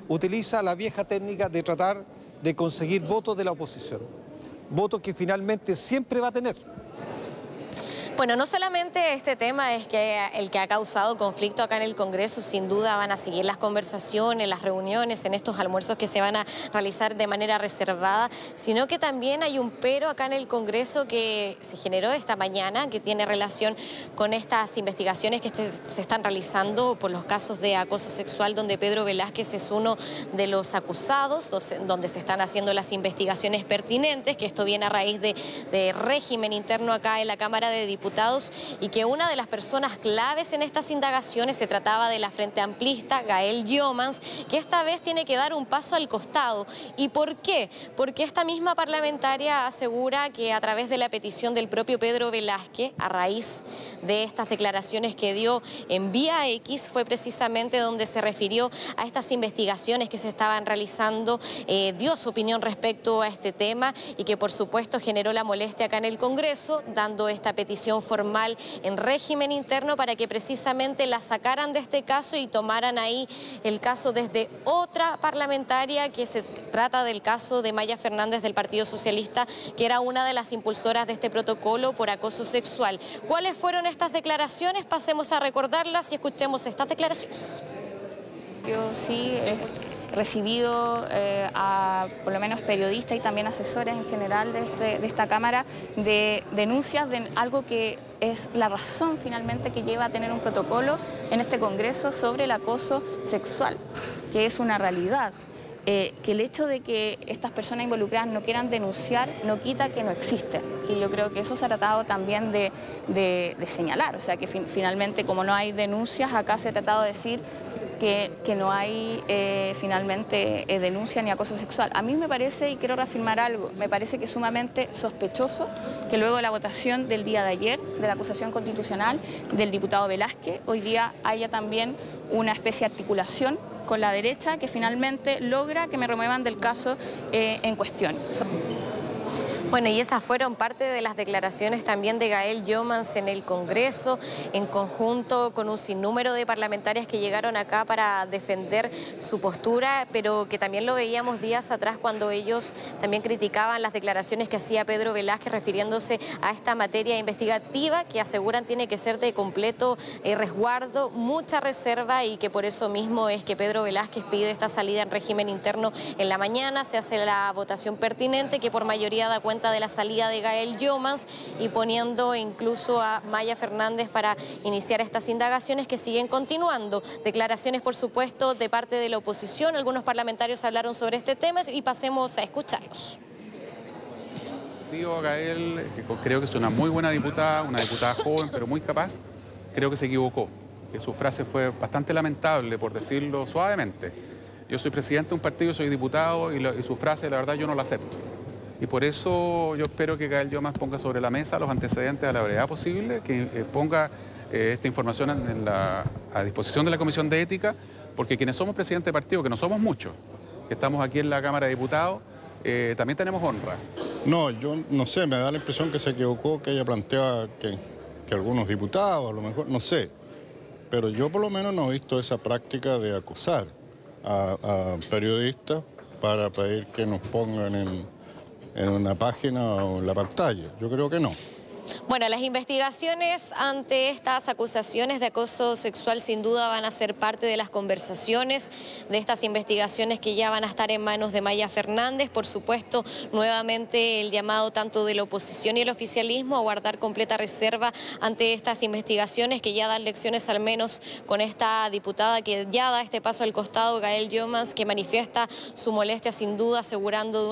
utiliza la vieja técnica de tratar de conseguir votos de la oposición. Votos que finalmente siempre va a tener. Bueno, no solamente este tema es el que ha causado conflicto acá en el Congreso, sin duda van a seguir las conversaciones, las reuniones, en estos almuerzos que se van a realizar de manera reservada, sino que también hay un pero acá en el Congreso que se generó esta mañana, que tiene relación con estas investigaciones que se están realizando por los casos de acoso sexual, donde Pedro Velázquez es uno de los acusados, donde se están haciendo las investigaciones pertinentes, que esto viene a raíz de régimen interno acá en la Cámara de Diputados, y que una de las personas claves en estas indagaciones se trataba de la Frente Amplista, Gael Llomans, que esta vez tiene que dar un paso al costado. ¿Y por qué? Porque esta misma parlamentaria asegura que a través de la petición del propio Pedro Velázquez, a raíz de estas declaraciones que dio en Vía X, fue precisamente donde se refirió a estas investigaciones que se estaban realizando, dio su opinión respecto a este tema y que por supuesto generó la molestia acá en el Congreso, dando esta petición formal en régimen interno para que precisamente la sacaran de este caso y tomaran ahí el caso desde otra parlamentaria, que se trata del caso de Maya Fernández del Partido Socialista, que era una de las impulsoras de este protocolo por acoso sexual. ¿Cuáles fueron estas declaraciones? Pasemos a recordarlas y escuchemos estas declaraciones. Yo sí he recibido a por lo menos periodistas y también asesores en general de esta Cámara de denuncias de algo que es la razón finalmente que lleva a tener un protocolo en este Congreso sobre el acoso sexual, que es una realidad. Que el hecho de que estas personas involucradas no quieran denunciar no quita que no existen, que yo creo que eso se ha tratado también de señalar, o sea que finalmente como no hay denuncias, acá se ha tratado de decir que no hay finalmente denuncia ni acoso sexual. A mí me parece, y quiero reafirmar algo, me parece que es sumamente sospechoso que luego de la votación del día de ayer, de la acusación constitucional del diputado Velázquez, hoy día haya también una especie de articulación con la derecha que finalmente logra que me remuevan del caso en cuestión. Bueno, y esas fueron parte de las declaraciones también de Gael Llomans en el Congreso, en conjunto con un sinnúmero de parlamentarias que llegaron acá para defender su postura, pero que también lo veíamos días atrás cuando ellos también criticaban las declaraciones que hacía Pedro Velázquez refiriéndose a esta materia investigativa que aseguran tiene que ser de completo resguardo, mucha reserva, y que por eso mismo es que Pedro Velázquez pide esta salida en régimen interno en la mañana. Se hace la votación pertinente que por mayoría da cuenta de la salida de Gael Llomans y poniendo incluso a Maya Fernández para iniciar estas indagaciones que siguen continuando. Declaraciones, por supuesto, de parte de la oposición. Algunos parlamentarios hablaron sobre este tema y pasemos a escucharlos. Digo a Gael, que creo que es una muy buena diputada, una diputada joven pero muy capaz, creo que se equivocó, que su frase fue bastante lamentable, por decirlo suavemente. Yo soy presidente de un partido, soy diputado y su frase, la verdad, yo no la acepto. Y por eso yo espero que Gael Llomans ponga sobre la mesa los antecedentes a la brevedad posible, que ponga esta información a disposición de la Comisión de Ética, porque quienes somos presidentes de partido, que no somos muchos, que estamos aquí en la Cámara de Diputados, también tenemos honra. No, yo no sé, me da la impresión que se equivocó, que ella plantea que que algunos diputados, a lo mejor, no sé. Pero yo por lo menos no he visto esa práctica de acosar a periodistas para pedir que nos pongan en una página o en la pantalla. Yo creo que no. Bueno, las investigaciones ante estas acusaciones de acoso sexual sin duda van a ser parte de las conversaciones de estas investigaciones que ya van a estar en manos de Maya Fernández. Por supuesto, nuevamente el llamado tanto de la oposición y el oficialismo a guardar completa reserva ante estas investigaciones que ya dan lecciones, al menos con esta diputada que ya da este paso al costado, Gael Youmans, que manifiesta su molestia sin duda, asegurando de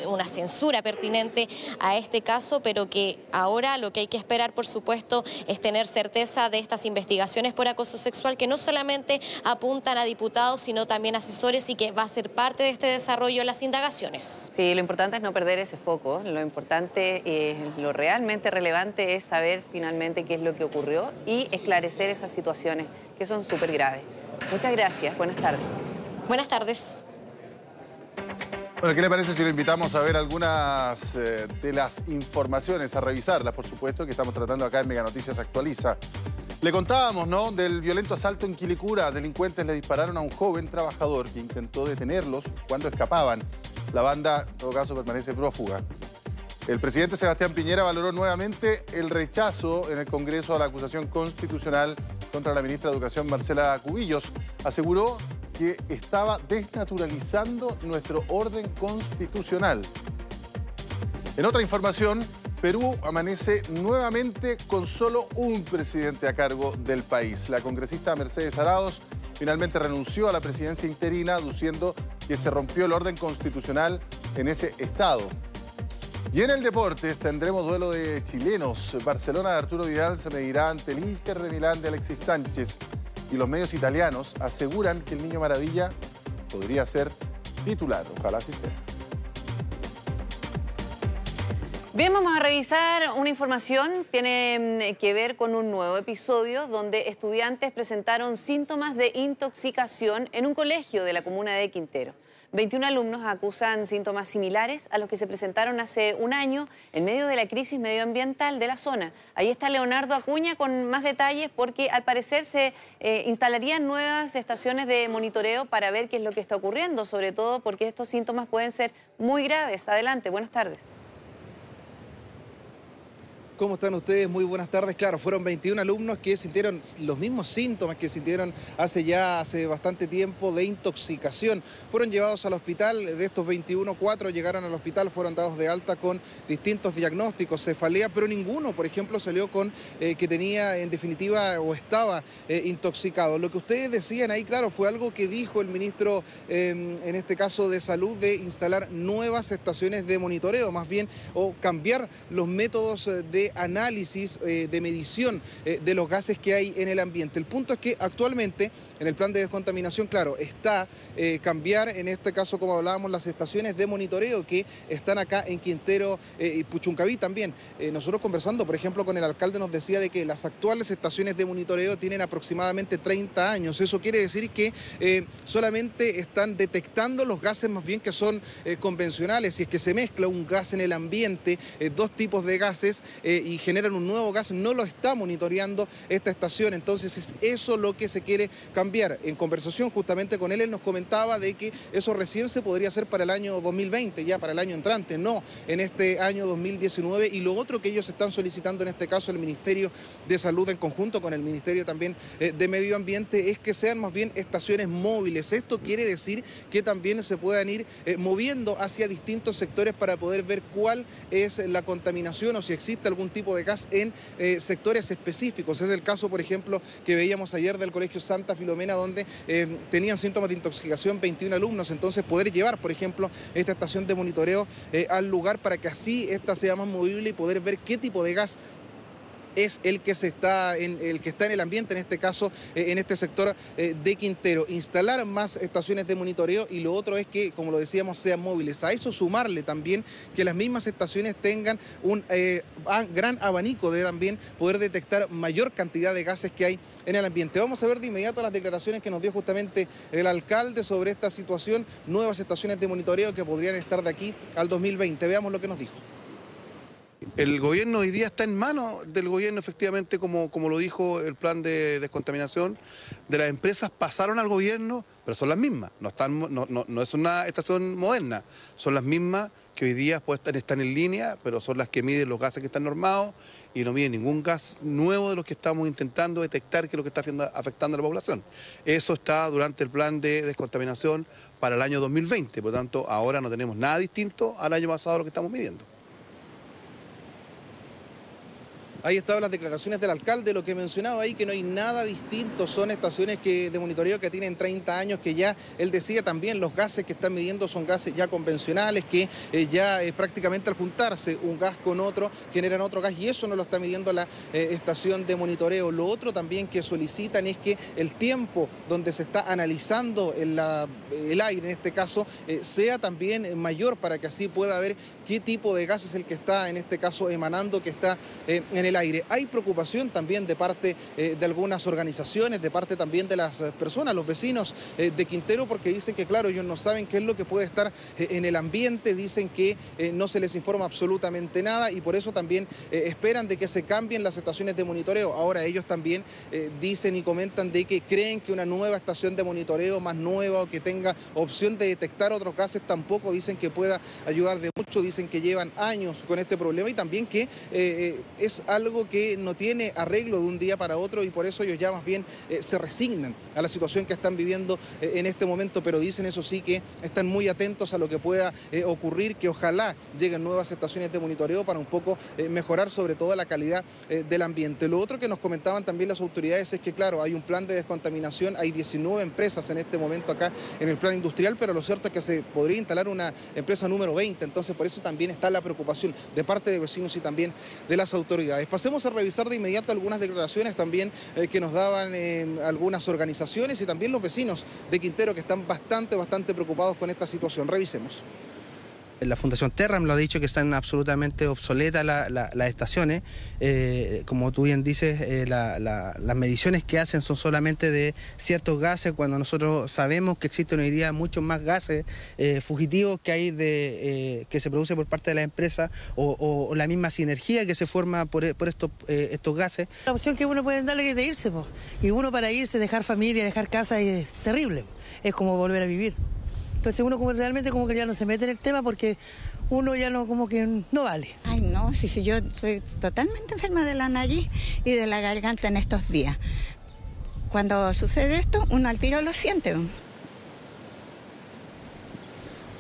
una censura pertinente a este caso, pero que ahora lo que hay que esperar, por supuesto, es tener certeza de estas investigaciones por acoso sexual que no solamente apuntan a diputados, sino también a asesores, y que va a ser parte de este desarrollo de las indagaciones. Sí, lo importante es no perder ese foco. Lo importante, lo realmente relevante es saber finalmente qué es lo que ocurrió y esclarecer esas situaciones que son súper graves. Muchas gracias. Buenas tardes. Buenas tardes. Bueno, ¿qué le parece si lo invitamos a ver algunas de las informaciones, a revisarlas, por supuesto, que estamos tratando acá en Mega Noticias Actualiza? Le contábamos, ¿no?, del violento asalto en Quilicura. Delincuentes le dispararon a un joven trabajador que intentó detenerlos cuando escapaban. La banda, en todo caso, permanece prófuga. El presidente Sebastián Piñera valoró nuevamente el rechazo en el Congreso a la acusación constitucional contra la ministra de Educación, Marcela Cubillos. Aseguró que estaba desnaturalizando nuestro orden constitucional. En otra información, Perú amanece nuevamente con solo un presidente a cargo del país. La congresista Mercedes Arauz finalmente renunció a la presidencia interina, aduciendo que se rompió el orden constitucional en ese estado. Y en el deporte tendremos duelo de chilenos. Barcelona de Arturo Vidal se medirá ante el Inter de Milán de Alexis Sánchez. Y los medios italianos aseguran que el Niño Maravilla podría ser titular. Ojalá así sea. Bien, vamos a revisar una información. Tiene que ver con un nuevo episodio donde estudiantes presentaron síntomas de intoxicación en un colegio de la comuna de Quintero. 21 alumnos acusan síntomas similares a los que se presentaron hace un año en medio de la crisis medioambiental de la zona. Ahí está Leonardo Acuña con más detalles, porque al parecer se instalarían nuevas estaciones de monitoreo para ver qué es lo que está ocurriendo, sobre todo porque estos síntomas pueden ser muy graves. Adelante, buenas tardes. ¿Cómo están ustedes? Muy buenas tardes. Claro, fueron 21 alumnos que sintieron los mismos síntomas que sintieron hace bastante tiempo de intoxicación. Fueron llevados al hospital. De estos 21, 4 llegaron al hospital, fueron dados de alta con distintos diagnósticos, cefalea, pero ninguno, por ejemplo, salió con que tenía, en definitiva, o estaba intoxicado. Lo que ustedes decían ahí, claro, fue algo que dijo el ministro, en este caso de Salud, de instalar nuevas estaciones de monitoreo, más bien, o cambiar los métodos de análisis, de medición de los gases que hay en el ambiente. El punto es que actualmente en el plan de descontaminación, claro, está cambiar, en este caso, como hablábamos, las estaciones de monitoreo que están acá en Quintero y Puchuncaví también. Nosotros conversando, por ejemplo, con el alcalde, nos decía de que las actuales estaciones de monitoreo tienen aproximadamente 30 años. Eso quiere decir que solamente están detectando los gases más bien que son convencionales. Si es que se mezcla un gas en el ambiente, dos tipos de gases, y generan un nuevo gas, no lo está monitoreando esta estación. Entonces es eso lo que se quiere cambiar. En conversación justamente con él nos comentaba de que eso recién se podría hacer para el año 2020, ya para el año entrante, no en este año 2019. Y lo otro que ellos están solicitando, en este caso el Ministerio de Salud en conjunto con el Ministerio también de Medio Ambiente, es que sean más bien estaciones móviles. Esto quiere decir que también se puedan ir moviendo hacia distintos sectores para poder ver cuál es la contaminación o si existe algún tipo de gas en sectores específicos. Es el caso, por ejemplo, que veíamos ayer del Colegio Santa Filomena, donde tenían síntomas de intoxicación 21 alumnos. Entonces poder llevar, por ejemplo, esta estación de monitoreo al lugar para que así esta sea más movible y poder ver qué tipo de gas es el que está en el ambiente, en este caso, en este sector de Quintero. Instalar más estaciones de monitoreo, y lo otro es que, como lo decíamos, sean móviles. A eso sumarle también que las mismas estaciones tengan un gran abanico de también poder detectar mayor cantidad de gases que hay en el ambiente. Vamos a ver de inmediato las declaraciones que nos dio justamente el alcalde sobre esta situación, nuevas estaciones de monitoreo que podrían estar de aquí al 2020. Veamos lo que nos dijo. El gobierno hoy día está en manos del gobierno, efectivamente, como lo dijo el plan de descontaminación. De las empresas pasaron al gobierno, pero son las mismas. No es una estación moderna, son las mismas que hoy día están en línea, pero son las que miden los gases que están normados y no miden ningún gas nuevo de los que estamos intentando detectar, que es lo que está afectando a la población. Eso está durante el plan de descontaminación para el año 2020, por lo tanto ahora no tenemos nada distinto al año pasado lo que estamos midiendo. Ahí estaban las declaraciones del alcalde, lo que mencionaba ahí, que no hay nada distinto, son estaciones de monitoreo que tienen 30 años, que ya él decía también los gases que están midiendo son gases ya convencionales, que ya prácticamente al juntarse un gas con otro generan otro gas, y eso no lo está midiendo la estación de monitoreo. Lo otro también que solicitan es que el tiempo donde se está analizando el aire, en este caso, sea también mayor, para que así pueda ver qué tipo de gas es el que está, en este caso, emanando, que está en el aire. Hay preocupación también de parte de algunas organizaciones, de parte también de las personas, los vecinos de Quintero, porque dicen que, claro, ellos no saben qué es lo que puede estar en el ambiente, dicen que no se les informa absolutamente nada, y por eso también esperan de que se cambien las estaciones de monitoreo. Ahora ellos también dicen y comentan de que creen que una nueva estación de monitoreo más nueva, o que tenga opción de detectar otros gases, tampoco dicen que pueda ayudar de mucho. Dicen que llevan años con este problema, y también que es algo que no tiene arreglo de un día para otro, y por eso ellos ya más bien se resignan a la situación que están viviendo en este momento, pero dicen, eso sí, que están muy atentos a lo que pueda ocurrir, que ojalá lleguen nuevas estaciones de monitoreo para un poco mejorar sobre todo la calidad del ambiente. Lo otro que nos comentaban también las autoridades es que, claro, hay un plan de descontaminación, hay 19 empresas en este momento acá en el plan industrial, pero lo cierto es que se podría instalar una empresa número 20, entonces por eso también está la preocupación de parte de vecinos y también de las autoridades. Pasemos a revisar de inmediato algunas declaraciones también que nos daban algunas organizaciones y también los vecinos de Quintero, que están bastante preocupados con esta situación. Revisemos. La Fundación Terram lo ha dicho, que están absolutamente obsoletas las estaciones. Como tú bien dices, las mediciones que hacen son solamente de ciertos gases, cuando nosotros sabemos que existen hoy día muchos más gases fugitivos que hay que se produce por parte de la empresa, o la misma sinergia que se forma por estos gases. La opción que uno puede darle es de irse, y uno para irse, dejar familia, dejar casa, es terrible, es como volver a vivir. Entonces uno realmente como que ya no se mete en el tema, porque uno ya no, como que no vale. Ay, no, sí, yo estoy totalmente enferma de la nariz y de la garganta en estos días. Cuando sucede esto, uno al tiro lo siente.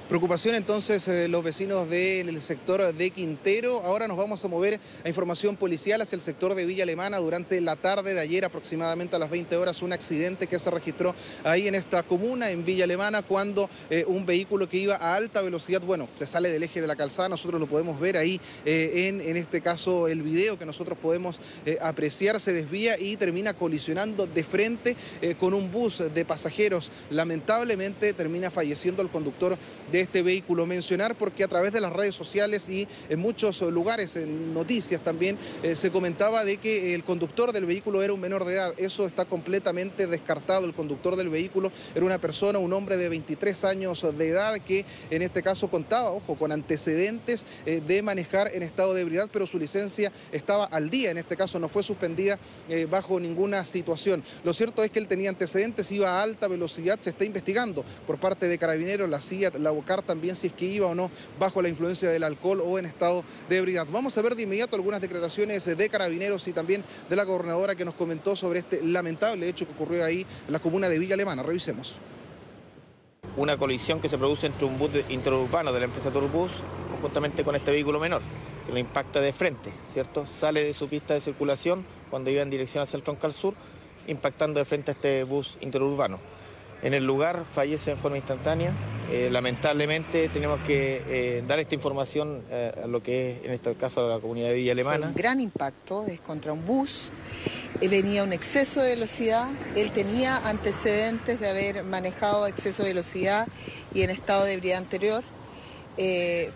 Preocupación entonces los vecinos del sector de Quintero. Ahora nos vamos a mover a información policial hacia el sector de Villa Alemana. Durante la tarde de ayer, aproximadamente a las 20 horas, un accidente que se registró ahí en esta comuna, en Villa Alemana, cuando un vehículo que iba a alta velocidad, bueno, se sale del eje de la calzada. Nosotros lo podemos ver ahí en este caso el video que nosotros podemos apreciar. Se desvía y termina colisionando de frente con un bus de pasajeros. Lamentablemente termina falleciendo el conductor de este vehículo. Mencionar, porque a través de las redes sociales y en muchos lugares, en noticias también, se comentaba de que el conductor del vehículo era un menor de edad. Eso está completamente descartado. El conductor del vehículo era una persona, un hombre de 23 años de edad, que en este caso contaba, ojo, con antecedentes de manejar en estado de ebriedad, pero su licencia estaba al día. En este caso no fue suspendida bajo ninguna situación. Lo cierto es que él tenía antecedentes, iba a alta velocidad. Se está investigando por parte de Carabineros, la CIA, la UCAR también, si es que iba o no bajo la influencia del alcohol o en estado de ebriedad. Vamos a ver de inmediato algunas declaraciones de Carabineros y también de la gobernadora, que nos comentó sobre este lamentable hecho que ocurrió ahí en la comuna de Villa Alemana. Revisemos. Una colisión que se produce entre un bus interurbano de la empresa Turbus justamente con este vehículo menor, que lo impacta de frente, ¿cierto? Sale de su pista de circulación cuando iba en dirección hacia el Troncal Sur, impactando de frente a este bus interurbano. En el lugar fallece en forma instantánea. Lamentablemente tenemos que dar esta información a lo que es, en este caso, a la comunidad de Villa Alemana. Fue un gran impacto, es contra un bus, venía un exceso de velocidad, él tenía antecedentes de haber manejado a exceso de velocidad y en estado de ebriedad anterior.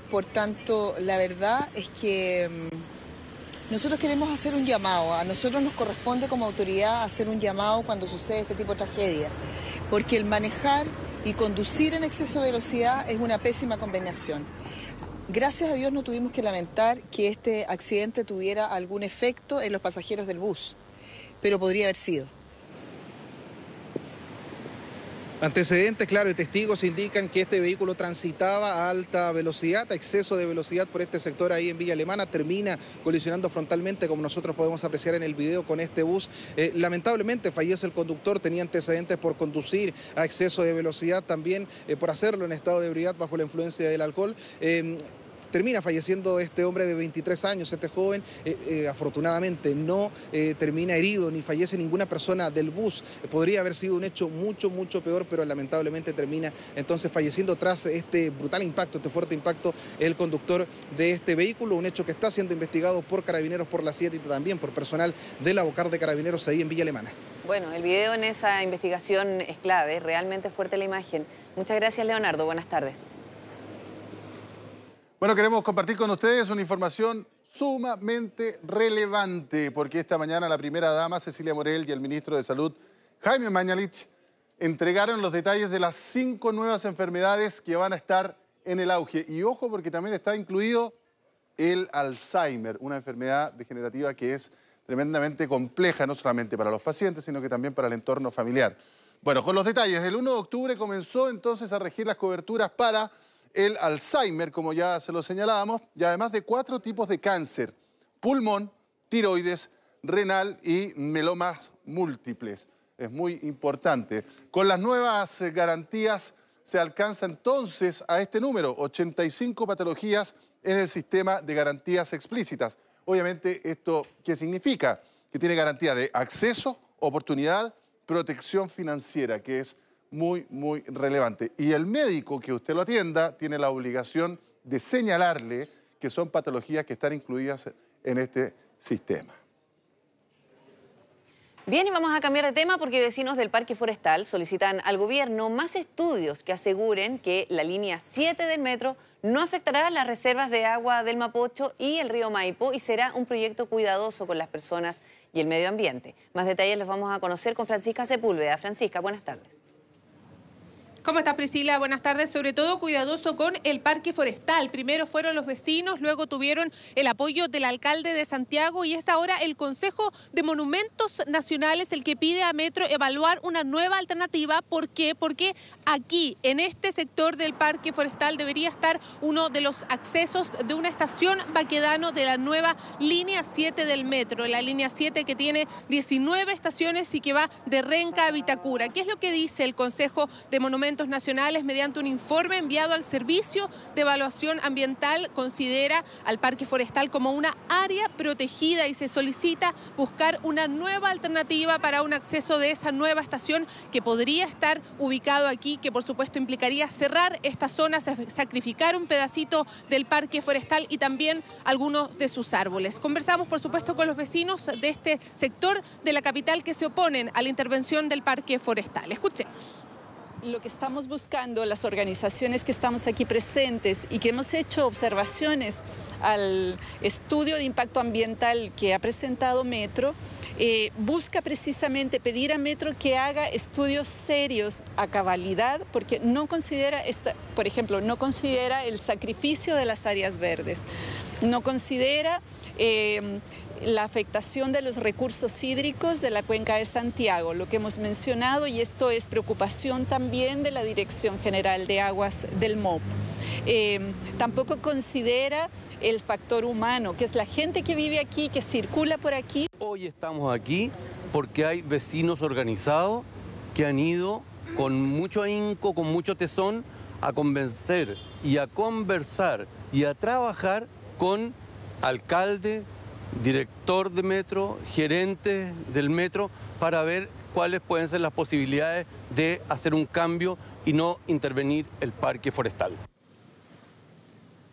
Por tanto, la verdad es que nosotros queremos hacer un llamado. A nosotros nos corresponde como autoridad hacer un llamado cuando sucede este tipo de tragedia, porque el manejar y conducir en exceso de velocidad es una pésima combinación. Gracias a Dios no tuvimos que lamentar que este accidente tuviera algún efecto en los pasajeros del bus, pero podría haber sido. Antecedentes, claro, y testigos indican que este vehículo transitaba a alta velocidad, a exceso de velocidad por este sector ahí en Villa Alemana, termina colisionando frontalmente, como nosotros podemos apreciar en el video, con este bus. Lamentablemente fallece el conductor, tenía antecedentes por conducir a exceso de velocidad, también por hacerlo en estado de ebriedad bajo la influencia del alcohol. Termina falleciendo este hombre de 23 años, este joven. Afortunadamente no termina herido ni fallece ninguna persona del bus. Podría haber sido un hecho mucho peor, pero lamentablemente termina entonces falleciendo tras este brutal impacto, este fuerte impacto, el conductor de este vehículo. Un hecho que está siendo investigado por Carabineros, por la 7 y también por personal de la Bocar de Carabineros ahí en Villa Alemana. Bueno, el video en esa investigación es clave, realmente fuerte la imagen. Muchas gracias, Leonardo. Buenas tardes. Bueno, queremos compartir con ustedes una información sumamente relevante, porque esta mañana la primera dama, Cecilia Morel, y el ministro de Salud, Jaime Mañalich, entregaron los detalles de las 5 nuevas enfermedades que van a estar en el auge. Y ojo, porque también está incluido el Alzheimer, una enfermedad degenerativa que es tremendamente compleja, no solamente para los pacientes, sino que también para el entorno familiar. Bueno, con los detalles, el 1 de octubre comenzó entonces a regir las coberturas para el Alzheimer, como ya se lo señalábamos, y además de 4 tipos de cáncer: pulmón, tiroides, renal y melomas múltiples. Es muy importante. Con las nuevas garantías se alcanza entonces a este número, 85 patologías en el sistema de garantías explícitas. Obviamente, ¿esto qué significa? Que tiene garantía de acceso, oportunidad, protección financiera, que es muy relevante. Y el médico que usted lo atienda tiene la obligación de señalarle que son patologías que están incluidas en este sistema. Bien, y vamos a cambiar de tema porque vecinos del Parque Forestal solicitan al gobierno más estudios que aseguren que la línea 7 del metro no afectará las reservas de agua del Mapocho y el río Maipo y será un proyecto cuidadoso con las personas y el medio ambiente. Más detalles los vamos a conocer con Francisca Sepúlveda. Francisca, buenas tardes. ¿Cómo estás, Priscila? Buenas tardes. Sobre todo cuidadoso con el Parque Forestal. Primero fueron los vecinos, luego tuvieron el apoyo del alcalde de Santiago y es ahora el Consejo de Monumentos Nacionales el que pide a Metro evaluar una nueva alternativa. ¿Por qué? Porque aquí, en este sector del Parque Forestal, debería estar uno de los accesos de una estación Baquedano de la nueva línea 7 del metro. La línea 7 que tiene 19 estaciones y que va de Renca a Vitacura. ¿Qué es lo que dice el Consejo de Monumentos Nacionales? Mediante un informe enviado al Servicio de Evaluación Ambiental, considera al Parque Forestal como una área protegida y se solicita buscar una nueva alternativa para un acceso de esa nueva estación que podría estar ubicado aquí, que por supuesto implicaría cerrar esta zona, sacrificar un pedacito del Parque Forestal y también algunos de sus árboles. Conversamos por supuesto con los vecinos de este sector de la capital que se oponen a la intervención del Parque Forestal. Escuchemos. Lo que estamos buscando, las organizaciones que estamos aquí presentes y que hemos hecho observaciones al estudio de impacto ambiental que ha presentado Metro, busca precisamente pedir a Metro que haga estudios serios a cabalidad, porque no considera, por ejemplo, no considera el sacrificio de las áreas verdes, no considera la afectación de los recursos hídricos de la cuenca de Santiago, lo que hemos mencionado, y esto es preocupación también de la Dirección General de Aguas del MOP. Tampoco considera el factor humano, que es la gente que vive aquí, que circula por aquí. Hoy estamos aquí porque hay vecinos organizados que han ido con mucho ahínco, con mucho tesón, a convencer y a conversar y a trabajar con alcalde, director de Metro, gerente del Metro, para ver cuáles pueden ser las posibilidades de hacer un cambio y no intervenir el Parque Forestal.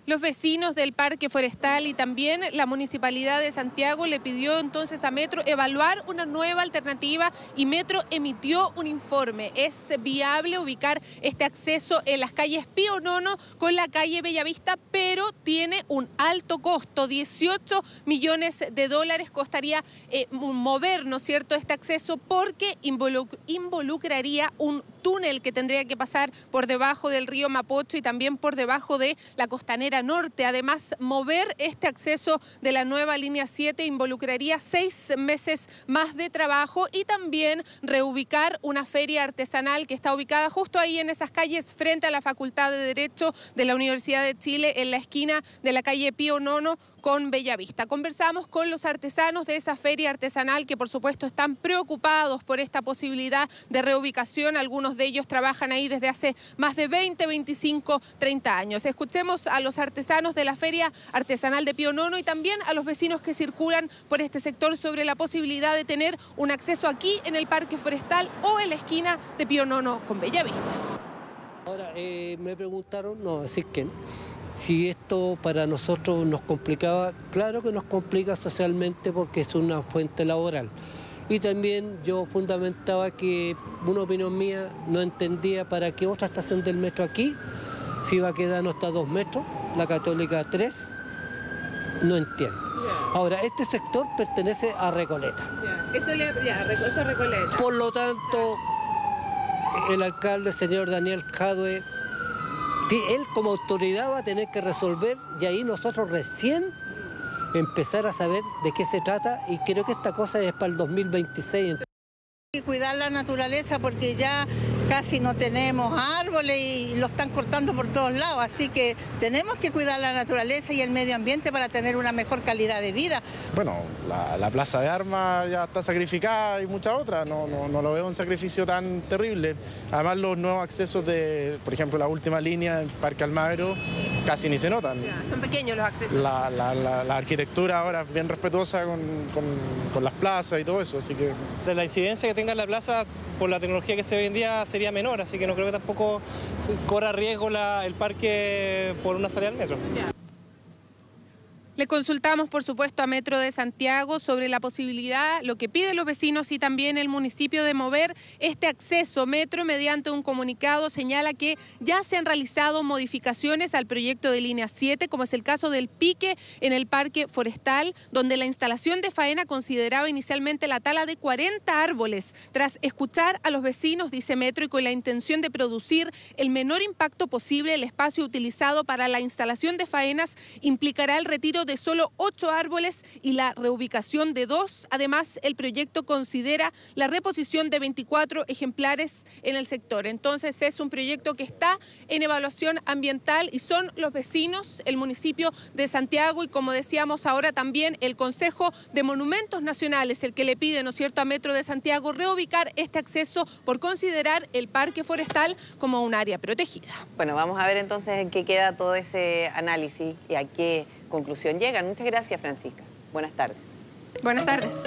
Los vecinos del Parque Forestal y también la Municipalidad de Santiago le pidió entonces a Metro evaluar una nueva alternativa y Metro emitió un informe. Es viable ubicar este acceso en las calles Pío Nono con la calle Bellavista, pero tiene un alto costo, 18 millones de dólares costaría mover, ¿no es cierto?, este acceso porque involucraría un túnel que tendría que pasar por debajo del río Mapocho y también por debajo de la Costanera Norte. Además, mover este acceso de la nueva línea 7 involucraría 6 meses más de trabajo y también reubicar una feria artesanal que está ubicada justo ahí en esas calles frente a la Facultad de Derecho de la Universidad de Chile, en la esquina de la calle Pío Nono con Bellavista. Conversamos con los artesanos de esa feria artesanal que por supuesto están preocupados por esta posibilidad de reubicación. Algunos de ellos trabajan ahí desde hace más de 20, 25, 30 años. Escuchemos a los artesanos de la feria artesanal de Pío Nono y también a los vecinos que circulan por este sector sobre la posibilidad de tener un acceso aquí en el Parque Forestal o en la esquina de Pío Nono con Bellavista. Ahora, me preguntaron, no, decir que si esto para nosotros nos complicaba, claro que nos complica socialmente porque es una fuente laboral. Y también yo fundamentaba que, una opinión mía, no entendía para qué otra estación del metro aquí, si iba a quedarnos hasta 2 metros, la Católica 3, no entiendo. Ahora, este sector pertenece a Recoleta. Eso es Recoleta. Por lo tanto, el alcalde, señor Daniel Jadwe, él como autoridad va a tener que resolver y ahí nosotros recién empezar a saber de qué se trata y creo que esta cosa es para el 2026. Y cuidar la naturaleza porque ya casi no tenemos árboles y lo están cortando por todos lados, así que tenemos que cuidar la naturaleza y el medio ambiente para tener una mejor calidad de vida. Bueno, la plaza de armas ya está sacrificada y muchas otras, no lo veo un sacrificio tan terrible. Además los nuevos accesos de, por ejemplo, la última línea del Parque Almagro casi ni se notan. Son pequeños los accesos. La arquitectura ahora es bien respetuosa con las plazas y todo eso, así que... De la incidencia que tenga la plaza por la tecnología que se ve hoy en día sería menor, así que no creo que tampoco corra riesgo el parque por una salida al metro. Le consultamos, por supuesto, a Metro de Santiago sobre la posibilidad, lo que piden los vecinos y también el municipio de mover este acceso. Metro, mediante un comunicado, señala que ya se han realizado modificaciones al proyecto de línea 7, como es el caso del pique en el Parque Forestal, donde la instalación de faena consideraba inicialmente la tala de 40 árboles. Tras escuchar a los vecinos, dice Metro, y con la intención de producir el menor impacto posible, el espacio utilizado para la instalación de faenas implicará el retiro de solo 8 árboles y la reubicación de 2. Además, el proyecto considera la reposición de 24 ejemplares en el sector. Entonces, es un proyecto que está en evaluación ambiental y son los vecinos, el municipio de Santiago y, como decíamos ahora, también el Consejo de Monumentos Nacionales, el que le pide, ¿no es cierto?, a Metro de Santiago reubicar este acceso por considerar el Parque Forestal como un área protegida. Bueno, vamos a ver entonces en qué queda todo ese análisis y a qué conclusión llegan. Muchas gracias, Francisca. Buenas tardes. Buenas tardes.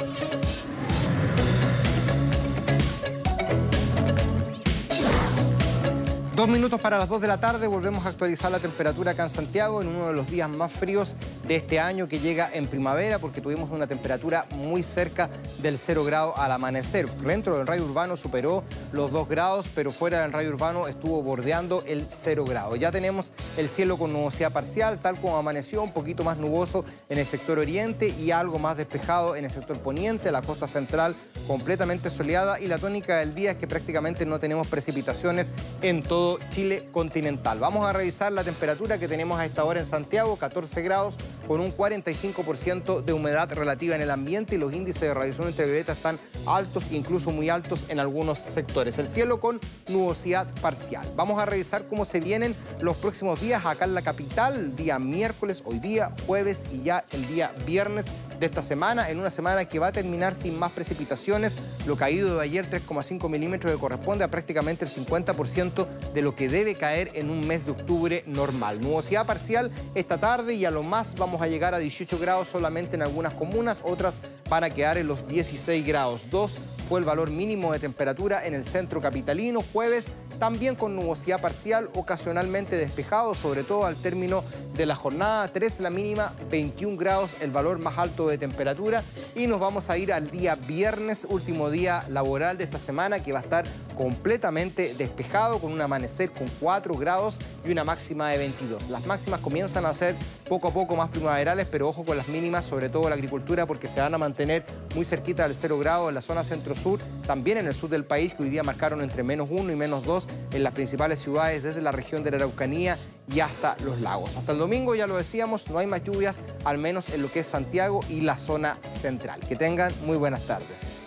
2 minutos para las 2 de la tarde, volvemos a actualizar la temperatura acá en Santiago en uno de los días más fríos de este año que llega en primavera porque tuvimos una temperatura muy cerca del 0 grado al amanecer. Dentro del radio urbano superó los 2 grados, pero fuera del radio urbano estuvo bordeando el 0 grado. Ya tenemos el cielo con nubosidad parcial, tal como amaneció, un poquito más nuboso en el sector oriente y algo más despejado en el sector poniente, la costa central completamente soleada y la tónica del día es que prácticamente no tenemos precipitaciones en todo Chile continental. Vamos a revisar la temperatura que tenemos a esta hora en Santiago, 14 grados con un 45% de humedad relativa en el ambiente y los índices de radiación ultravioleta están altos, incluso muy altos en algunos sectores. El cielo con nubosidad parcial. Vamos a revisar cómo se vienen los próximos días acá en la capital, el día miércoles, hoy día, jueves y ya el día viernes de esta semana, en una semana que va a terminar sin más precipitaciones. Lo caído de ayer, 3,5 milímetros, que corresponde a prácticamente el 50% de lo que debe caer en un mes de octubre normal. Nubosidad parcial esta tarde y a lo más vamos a llegar a 18 grados solamente en algunas comunas, otras van a quedar en los 16 grados. 2 fue el valor mínimo de temperatura en el centro capitalino. Jueves también con nubosidad parcial, ocasionalmente despejado, sobre todo al término de la jornada. 3 la mínima, 21 grados el valor más alto de de temperatura y nos vamos a ir al día viernes, último día laboral de esta semana, que va a estar completamente despejado con un amanecer con 4 grados y una máxima de 22. Las máximas comienzan a ser poco a poco más primaverales, pero ojo con las mínimas, sobre todo la agricultura, porque se van a mantener muy cerquita del 0 grado en la zona centro-sur, también en el sur del país, que hoy día marcaron entre -1 y -2 en las principales ciudades, desde la región de la Araucanía y hasta los lagos. Hasta el domingo, ya lo decíamos, no hay más lluvias, al menos en lo que es Santiago y la zona central. Que tengan muy buenas tardes.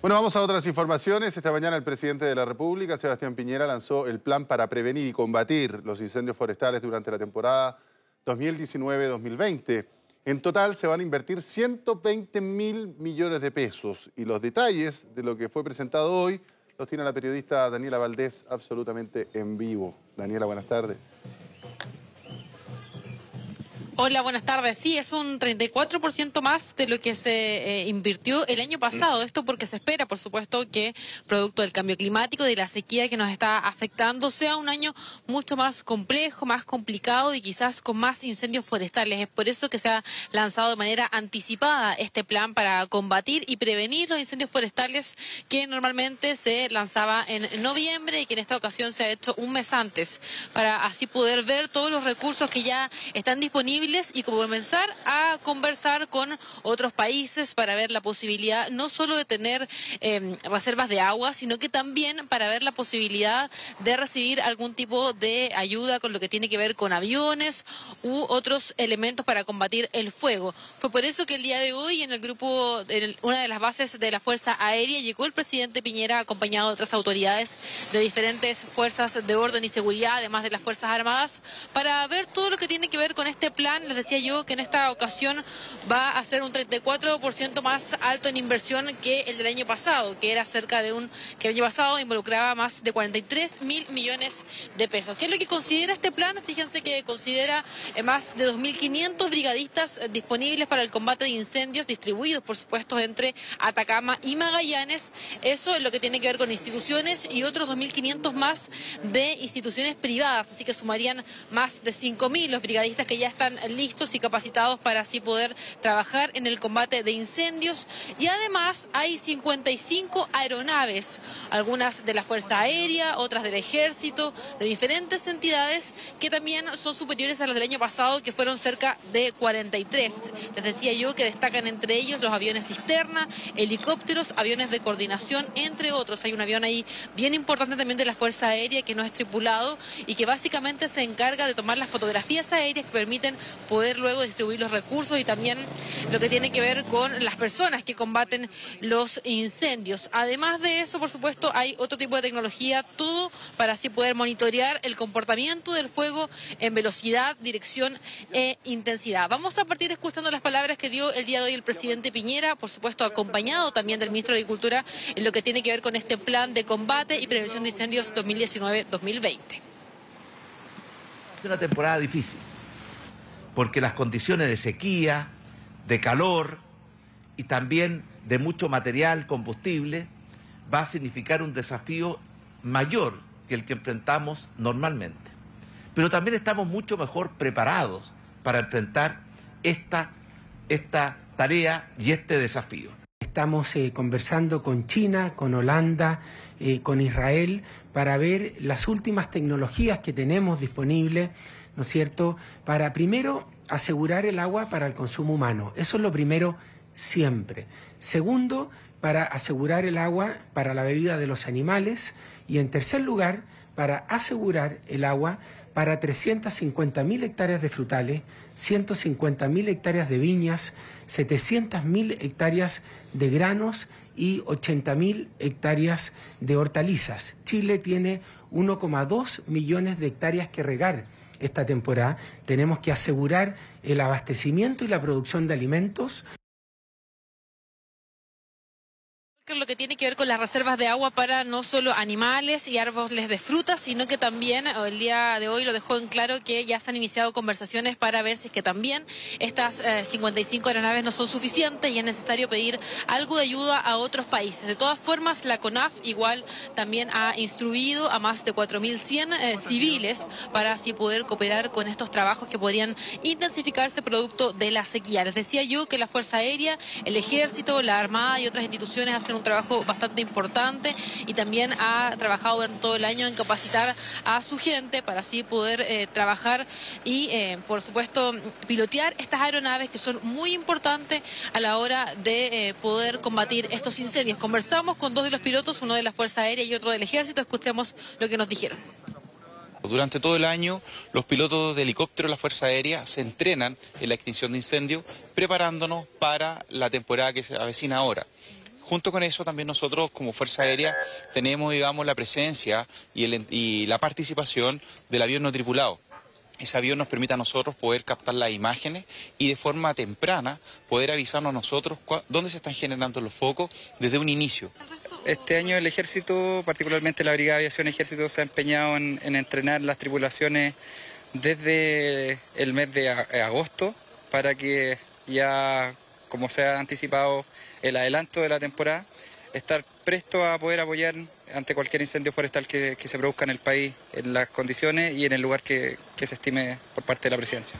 Bueno, vamos a otras informaciones. Esta mañana el presidente de la República, Sebastián Piñera, lanzó el plan para prevenir y combatir los incendios forestales durante la temporada 2019-2020. En total se van a invertir 120.000 millones de pesos. Y los detalles de lo que fue presentado hoy los tiene la periodista Daniela Valdés absolutamente en vivo. Daniela, buenas tardes. Hola, buenas tardes. Sí, es un 34% más de lo que se invirtió el año pasado. Esto porque se espera, por supuesto, que producto del cambio climático, de la sequía que nos está afectando, sea un año mucho más complejo, más complicado y quizás con más incendios forestales. Es por eso que se ha lanzado de manera anticipada este plan para combatir y prevenir los incendios forestales, que normalmente se lanzaba en noviembre y que en esta ocasión se ha hecho un mes antes, para así poder ver todos los recursos que ya están disponibles y comenzar a conversar con otros países para ver la posibilidad no solo de tener reservas de agua, sino que también para ver la posibilidad de recibir algún tipo de ayuda con lo que tiene que ver con aviones u otros elementos para combatir el fuego. Fue por eso que el día de hoy en el grupo, en una de las bases de la Fuerza Aérea, llegó el presidente Piñera acompañado de otras autoridades de diferentes fuerzas de orden y seguridad, además de las Fuerzas Armadas, para ver todo lo que tiene que ver con este plan. Les decía yo que en esta ocasión va a ser un 34% más alto en inversión que el del año pasado, que era cerca de que el año pasado involucraba más de 43.000 millones de pesos. ¿Qué es lo que considera este plan? Fíjense que considera más de 2.500 brigadistas disponibles para el combate de incendios, distribuidos, por supuesto, entre Atacama y Magallanes. Eso es lo que tiene que ver con instituciones, y otros 2.500 más de instituciones privadas, así que sumarían más de 5.000 los brigadistas que ya están listos y capacitados para así poder trabajar en el combate de incendios. Y además hay 55 aeronaves, algunas de la Fuerza Aérea, otras del Ejército, de diferentes entidades que también son superiores a las del año pasado, que fueron cerca de 43. Les decía yo que destacan entre ellos los aviones cisterna, helicópteros, aviones de coordinación, entre otros. Hay un avión ahí bien importante también de la Fuerza Aérea que no es tripulado y que básicamente se encarga de tomar las fotografías aéreas que permiten poder luego distribuir los recursos y también lo que tiene que ver con las personas que combaten los incendios. Además de eso, por supuesto, hay otro tipo de tecnología, todo para así poder monitorear el comportamiento del fuego en velocidad, dirección e intensidad. Vamos a partir escuchando las palabras que dio el día de hoy el presidente Piñera, por supuesto acompañado también del ministro de Agricultura, en lo que tiene que ver con este plan de combate y prevención de incendios 2019-2020. Es una temporada difícil, porque las condiciones de sequía, de calor y también de mucho material, combustible, va a significar un desafío mayor que el que enfrentamos normalmente. Pero también estamos mucho mejor preparados para enfrentar esta tarea y este desafío. Estamos conversando con China, con Holanda, con Israel, para ver las últimas tecnologías que tenemos disponibles, ¿no es cierto?, para primero asegurar el agua para el consumo humano. Eso es lo primero siempre. Segundo, para asegurar el agua para la bebida de los animales. Y en tercer lugar, para asegurar el agua para 350.000 hectáreas de frutales, 150.000 hectáreas de viñas, 700.000 hectáreas de granos y 80.000 hectáreas de hortalizas. Chile tiene 1,2 millones de hectáreas que regar esta temporada. Tenemos que asegurar el abastecimiento y la producción de alimentos. Lo que tiene que ver con las reservas de agua para no solo animales y árboles de frutas, sino que también el día de hoy lo dejó en claro que ya se han iniciado conversaciones para ver si es que también estas 55 aeronaves no son suficientes y es necesario pedir algo de ayuda a otros países. De todas formas, la CONAF igual también ha instruido a más de 4.100 civiles para así poder cooperar con estos trabajos que podrían intensificarse producto de la sequía. Les decía yo que la Fuerza Aérea, el Ejército, la Armada y otras instituciones hacen un trabajo bastante importante y también ha trabajado durante todo el año en capacitar a su gente para así poder trabajar y, por supuesto, pilotear estas aeronaves que son muy importantes a la hora de poder combatir estos incendios. Conversamos con dos de los pilotos, uno de la Fuerza Aérea y otro del Ejército. Escuchemos lo que nos dijeron. Durante todo el año, los pilotos de helicóptero de la Fuerza Aérea se entrenan en la extinción de incendios, preparándonos para la temporada que se avecina ahora. Junto con eso, también nosotros, como Fuerza Aérea, tenemos, digamos, la presencia y la participación del avión no tripulado. Ese avión nos permite a nosotros poder captar las imágenes y de forma temprana poder avisarnos a nosotros dónde se están generando los focos desde un inicio. Este año el Ejército, particularmente la Brigada de Aviación Ejército, se ha empeñado en entrenar las tripulaciones desde el mes de agosto para que ya, como se ha anticipado el adelanto de la temporada, estar presto a poder apoyar ante cualquier incendio forestal que se produzca en el país, en las condiciones y en el lugar que se estime por parte de la Presidencia.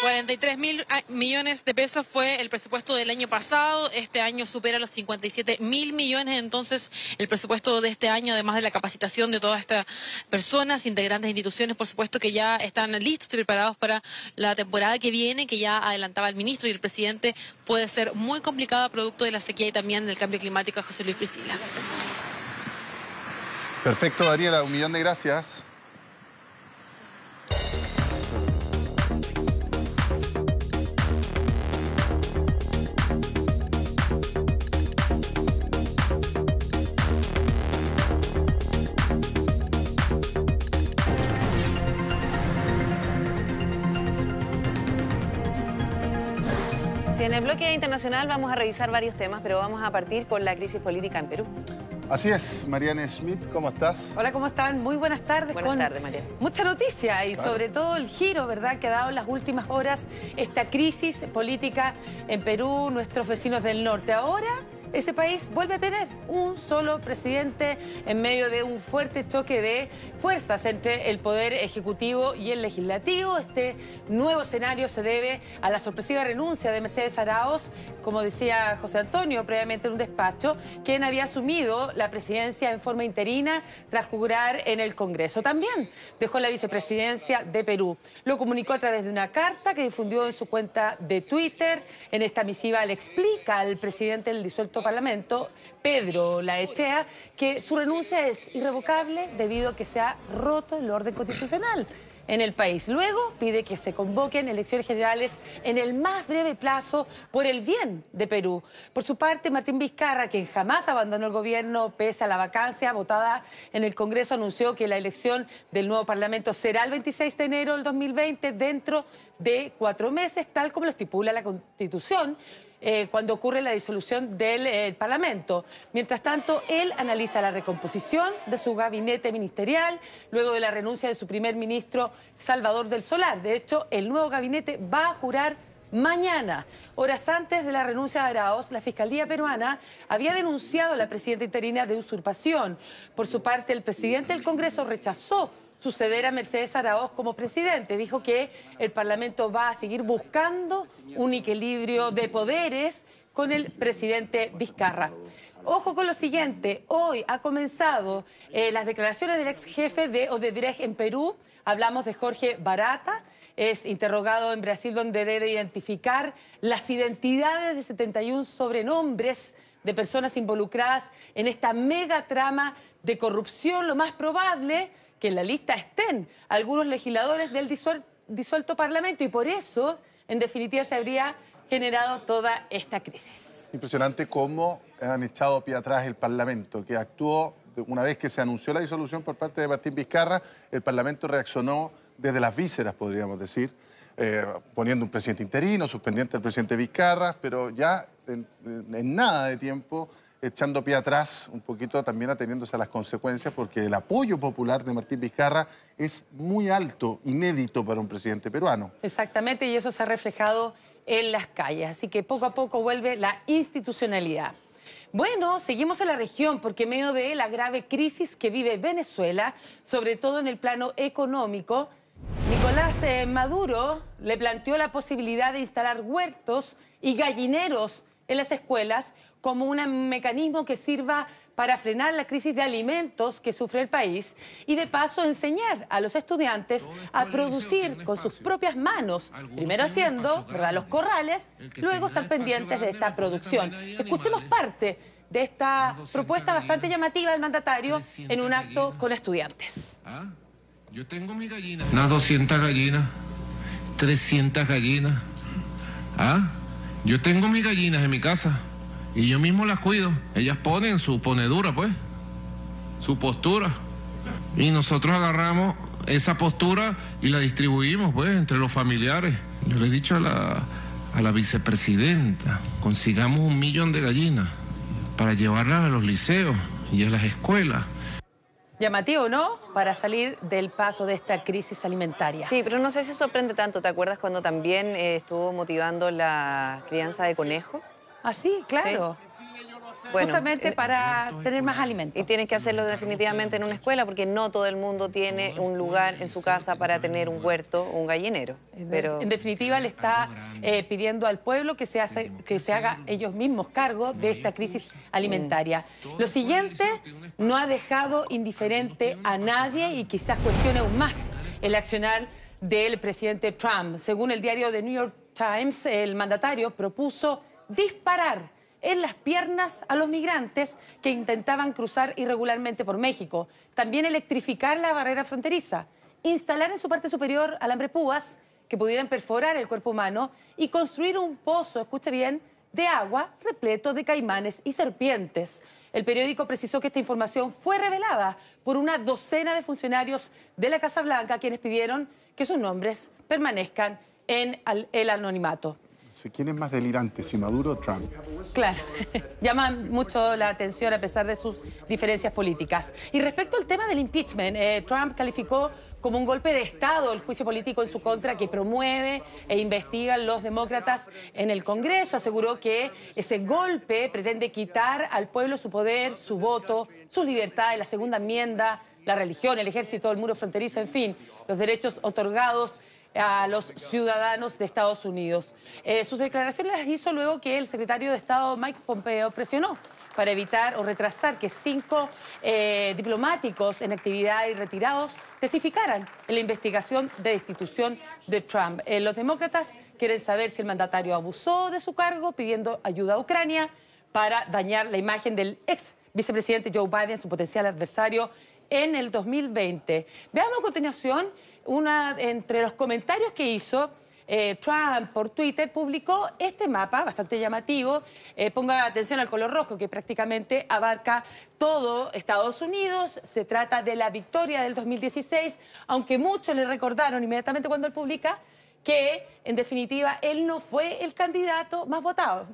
43.000 millones de pesos fue el presupuesto del año pasado. Este año supera los 57.000 millones. Entonces, el presupuesto de este año, además de la capacitación de todas estas personas, integrantes de instituciones, por supuesto que ya están listos y preparados para la temporada que viene, que ya adelantaba el ministro y el presidente, puede ser muy complicada producto de la sequía y también del cambio climático. José Luis Priscila. Perfecto, Daniela, 1.000.000 de gracias. Sí, en el bloque internacional vamos a revisar varios temas, pero vamos a partir con la crisis política en Perú. Así es, Mariana Schmidt, ¿cómo estás? Hola, ¿cómo están? Muy buenas tardes. Buenas tardes, Mariana. Mucha noticia y Claro. sobre todo el giro, ¿verdad?, que ha dado en las últimas horas esta crisis política en Perú, nuestros vecinos del norte. Ahora ese país vuelve a tener un solo presidente en medio de un fuerte choque de fuerzas entre el Poder Ejecutivo y el Legislativo. Este nuevo escenario se debe a la sorpresiva renuncia de Mercedes Arauz, como decía José Antonio previamente en un despacho, quien había asumido la presidencia en forma interina tras jurar en el Congreso. También dejó la vicepresidencia de Perú. Lo comunicó a través de una carta que difundió en su cuenta de Twitter. En esta misiva le explica al presidente del disuelto Parlamento, Pedro Laechea, que su renuncia es irrevocable debido a que se ha roto el orden constitucional en el país. Luego pide que se convoquen elecciones generales en el más breve plazo por el bien de Perú. Por su parte, Martín Vizcarra, quien jamás abandonó el gobierno pese a la vacancia votada en el Congreso, anunció que la elección del nuevo Parlamento será el 26 de enero del 2020 dentro de 4 meses, tal como lo estipula la Constitución, cuando ocurre la disolución del Parlamento. Mientras tanto, él analiza la recomposición de su gabinete ministerial luego de la renuncia de su primer ministro Salvador del Solar. De hecho, el nuevo gabinete va a jurar mañana. Horas antes de la renuncia de Arauz, la Fiscalía peruana había denunciado a la presidenta interina de usurpación. Por su parte, el presidente del Congreso rechazó suceder a Mercedes Arauz como presidente. Dijo que el Parlamento va a seguir buscando un equilibrio de poderes con el presidente Vizcarra. Ojo con lo siguiente, hoy ha comenzado las declaraciones del ex jefe de Odebrecht en Perú. Hablamos de Jorge Barata, es interrogado en Brasil, donde debe identificar las identidades de 71 sobrenombres de personas involucradas en esta mega trama de corrupción. Lo más probable que en la lista estén algunos legisladores del disuelto Parlamento y por eso, en definitiva, se habría generado toda esta crisis. Impresionante cómo han echado pie atrás el Parlamento, que actuó una vez que se anunció la disolución por parte de Martín Vizcarra. El Parlamento reaccionó desde las vísceras, podríamos decir, poniendo un presidente interino, suspendiente al presidente Vizcarra, pero ya en nada de tiempo echando pie atrás un poquito, también ateniéndose a las consecuencias, porque el apoyo popular de Martín Vizcarra es muy alto, inédito para un presidente peruano. Exactamente, y eso se ha reflejado en las calles, así que poco a poco vuelve la institucionalidad. Bueno, seguimos en la región porque en medio de la grave crisis que vive Venezuela, sobre todo en el plano económico, Nicolás Maduro le planteó la posibilidad de instalar huertos y gallineros en las escuelas como un mecanismo que sirva para frenar la crisis de alimentos que sufre el país y de paso enseñar a los estudiantes a producir con sus propias manos, primero haciendo, ¿verdad?, los corrales, luego estar pendientes de esta producción. Escuchemos parte de esta propuesta bastante llamativa del mandatario en un acto con estudiantes. Yo tengo mi gallina. Unas 200 gallinas, 300 gallinas. Yo tengo mis gallinas en mi casa y yo mismo las cuido. Ellas ponen su ponedura, pues, su postura. Y nosotros agarramos esa postura y la distribuimos, pues, entre los familiares. Yo le he dicho a la vicepresidenta, consigamos 1 millón de gallinas para llevarlas a los liceos y a las escuelas. Llamativo, ¿no? Para salir del paso de esta crisis alimentaria. Sí, pero no sé si sorprende tanto. ¿Te acuerdas cuando también estuvo motivando la crianza de conejos? Ah, sí, claro. Sí. Bueno, justamente para tener más alimentos. Y tienes que hacerlo definitivamente en una escuela porque no todo el mundo tiene un lugar en su casa para tener un huerto o un gallinero. Pero... En definitiva, le está pidiendo al pueblo que se haga ellos mismos cargo de esta crisis alimentaria. Lo siguiente, no ha dejado indiferente a nadie y quizás cuestione aún más el accionar del presidente Trump. Según el diario The New York Times, el mandatario propuso disparar en las piernas a los migrantes que intentaban cruzar irregularmente por México. También electrificar la barrera fronteriza, instalar en su parte superior alambres-púas que pudieran perforar el cuerpo humano y construir un pozo, escuche bien, de agua repleto de caimanes y serpientes. El periódico precisó que esta información fue revelada por una docena de funcionarios de la Casa Blanca, quienes pidieron que sus nombres permanezcan en el anonimato. ¿Quién es más delirante, si Maduro o Trump? Claro, llaman mucho la atención a pesar de sus diferencias políticas. Y respecto al tema del impeachment, Trump calificó como un golpe de Estado el juicio político en su contra que promueve e investigan los demócratas en el Congreso. Aseguró que ese golpe pretende quitar al pueblo su poder, su voto, sus libertades, la segunda enmienda, la religión, el ejército, el muro fronterizo, en fin, los derechos otorgados a los ciudadanos de Estados Unidos. Sus declaraciones las hizo luego que el secretario de Estado Mike Pompeo presionó para evitar o retrasar que 5 diplomáticos en actividad y retirados testificaran en la investigación de destitución de Trump. Los demócratas quieren saber si el mandatario abusó de su cargo pidiendo ayuda a Ucrania para dañar la imagen del ex vicepresidente Joe Biden, su potencial adversario, en el 2020. Veamos a continuación entre los comentarios que hizo Trump por Twitter. Publicó este mapa bastante llamativo. Ponga atención al color rojo, que prácticamente abarca todo Estados Unidos. Se trata de la victoria del 2016, aunque muchos le recordaron inmediatamente cuando él publica que, en definitiva, él no fue el candidato más votado.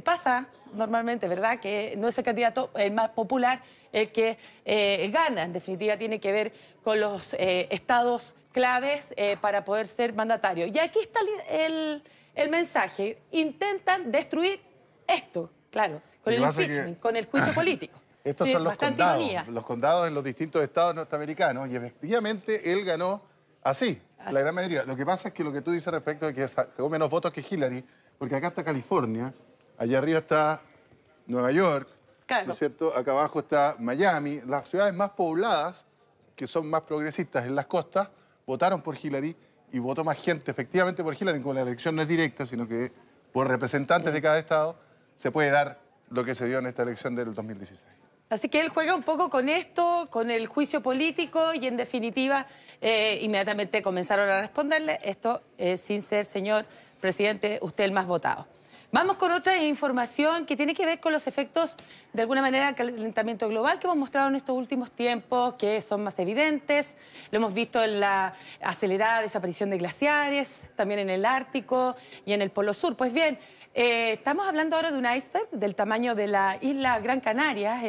Pasa normalmente, ¿verdad?, que no es el candidato más popular el que gana. En definitiva, tiene que ver con los estados claves para poder ser mandatario. Y aquí está el mensaje. Intentan destruir esto, claro, con el impeachment, con el juicio político. Estos son los condados en los distintos estados norteamericanos, y efectivamente él ganó así. La gran mayoría. Lo que pasa es que lo que tú dices respecto de que sacó menos votos que Hillary, porque acá está California, allá arriba está Nueva York, claro, ¿no es cierto? Acá abajo está Miami. Las ciudades más pobladas, que son más progresistas en las costas, votaron por Hillary y votó más gente efectivamente por Hillary, como la elección no es directa, sino que por representantes de cada estado se puede dar lo que se dio en esta elección del 2016. Así que él juega un poco con esto, con el juicio político y en definitiva inmediatamente comenzaron a responderle esto sin ser, señor presidente, usted el más votado. Vamos con otra información que tiene que ver con los efectos, de alguna manera, del calentamiento global que hemos mostrado en estos últimos tiempos, que son más evidentes. Lo hemos visto en la acelerada desaparición de glaciares, también en el Ártico y en el Polo Sur. Pues bien, estamos hablando ahora de un iceberg del tamaño de la isla Gran Canaria,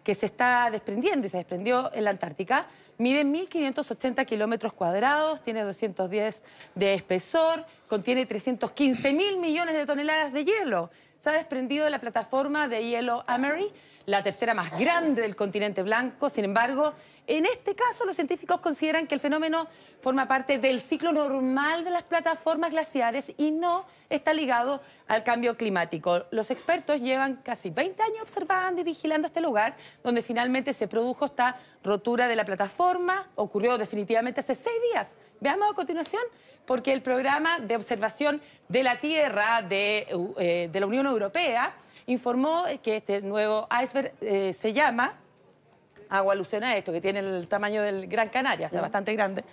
que se está desprendiendo y se desprendió en la Antártica. Mide 1.580 kilómetros cuadrados, tiene 210 de espesor, contiene 315.000 millones de toneladas de hielo. Se ha desprendido de la plataforma de hielo Emery, la tercera más grande del continente blanco. Sin embargo, en este caso los científicos consideran que el fenómeno forma parte del ciclo normal de las plataformas glaciares y no está ligado al cambio climático. Los expertos llevan casi 20 años observando y vigilando este lugar, donde finalmente se produjo esta rotura de la plataforma. Ocurrió definitivamente hace 6 días. Veamos a continuación, porque el programa de observación de la Tierra de la Unión Europea informó que este nuevo iceberg se llama, hago alusión a esto, que tiene el tamaño del Gran Canaria, o sea, bastante grande,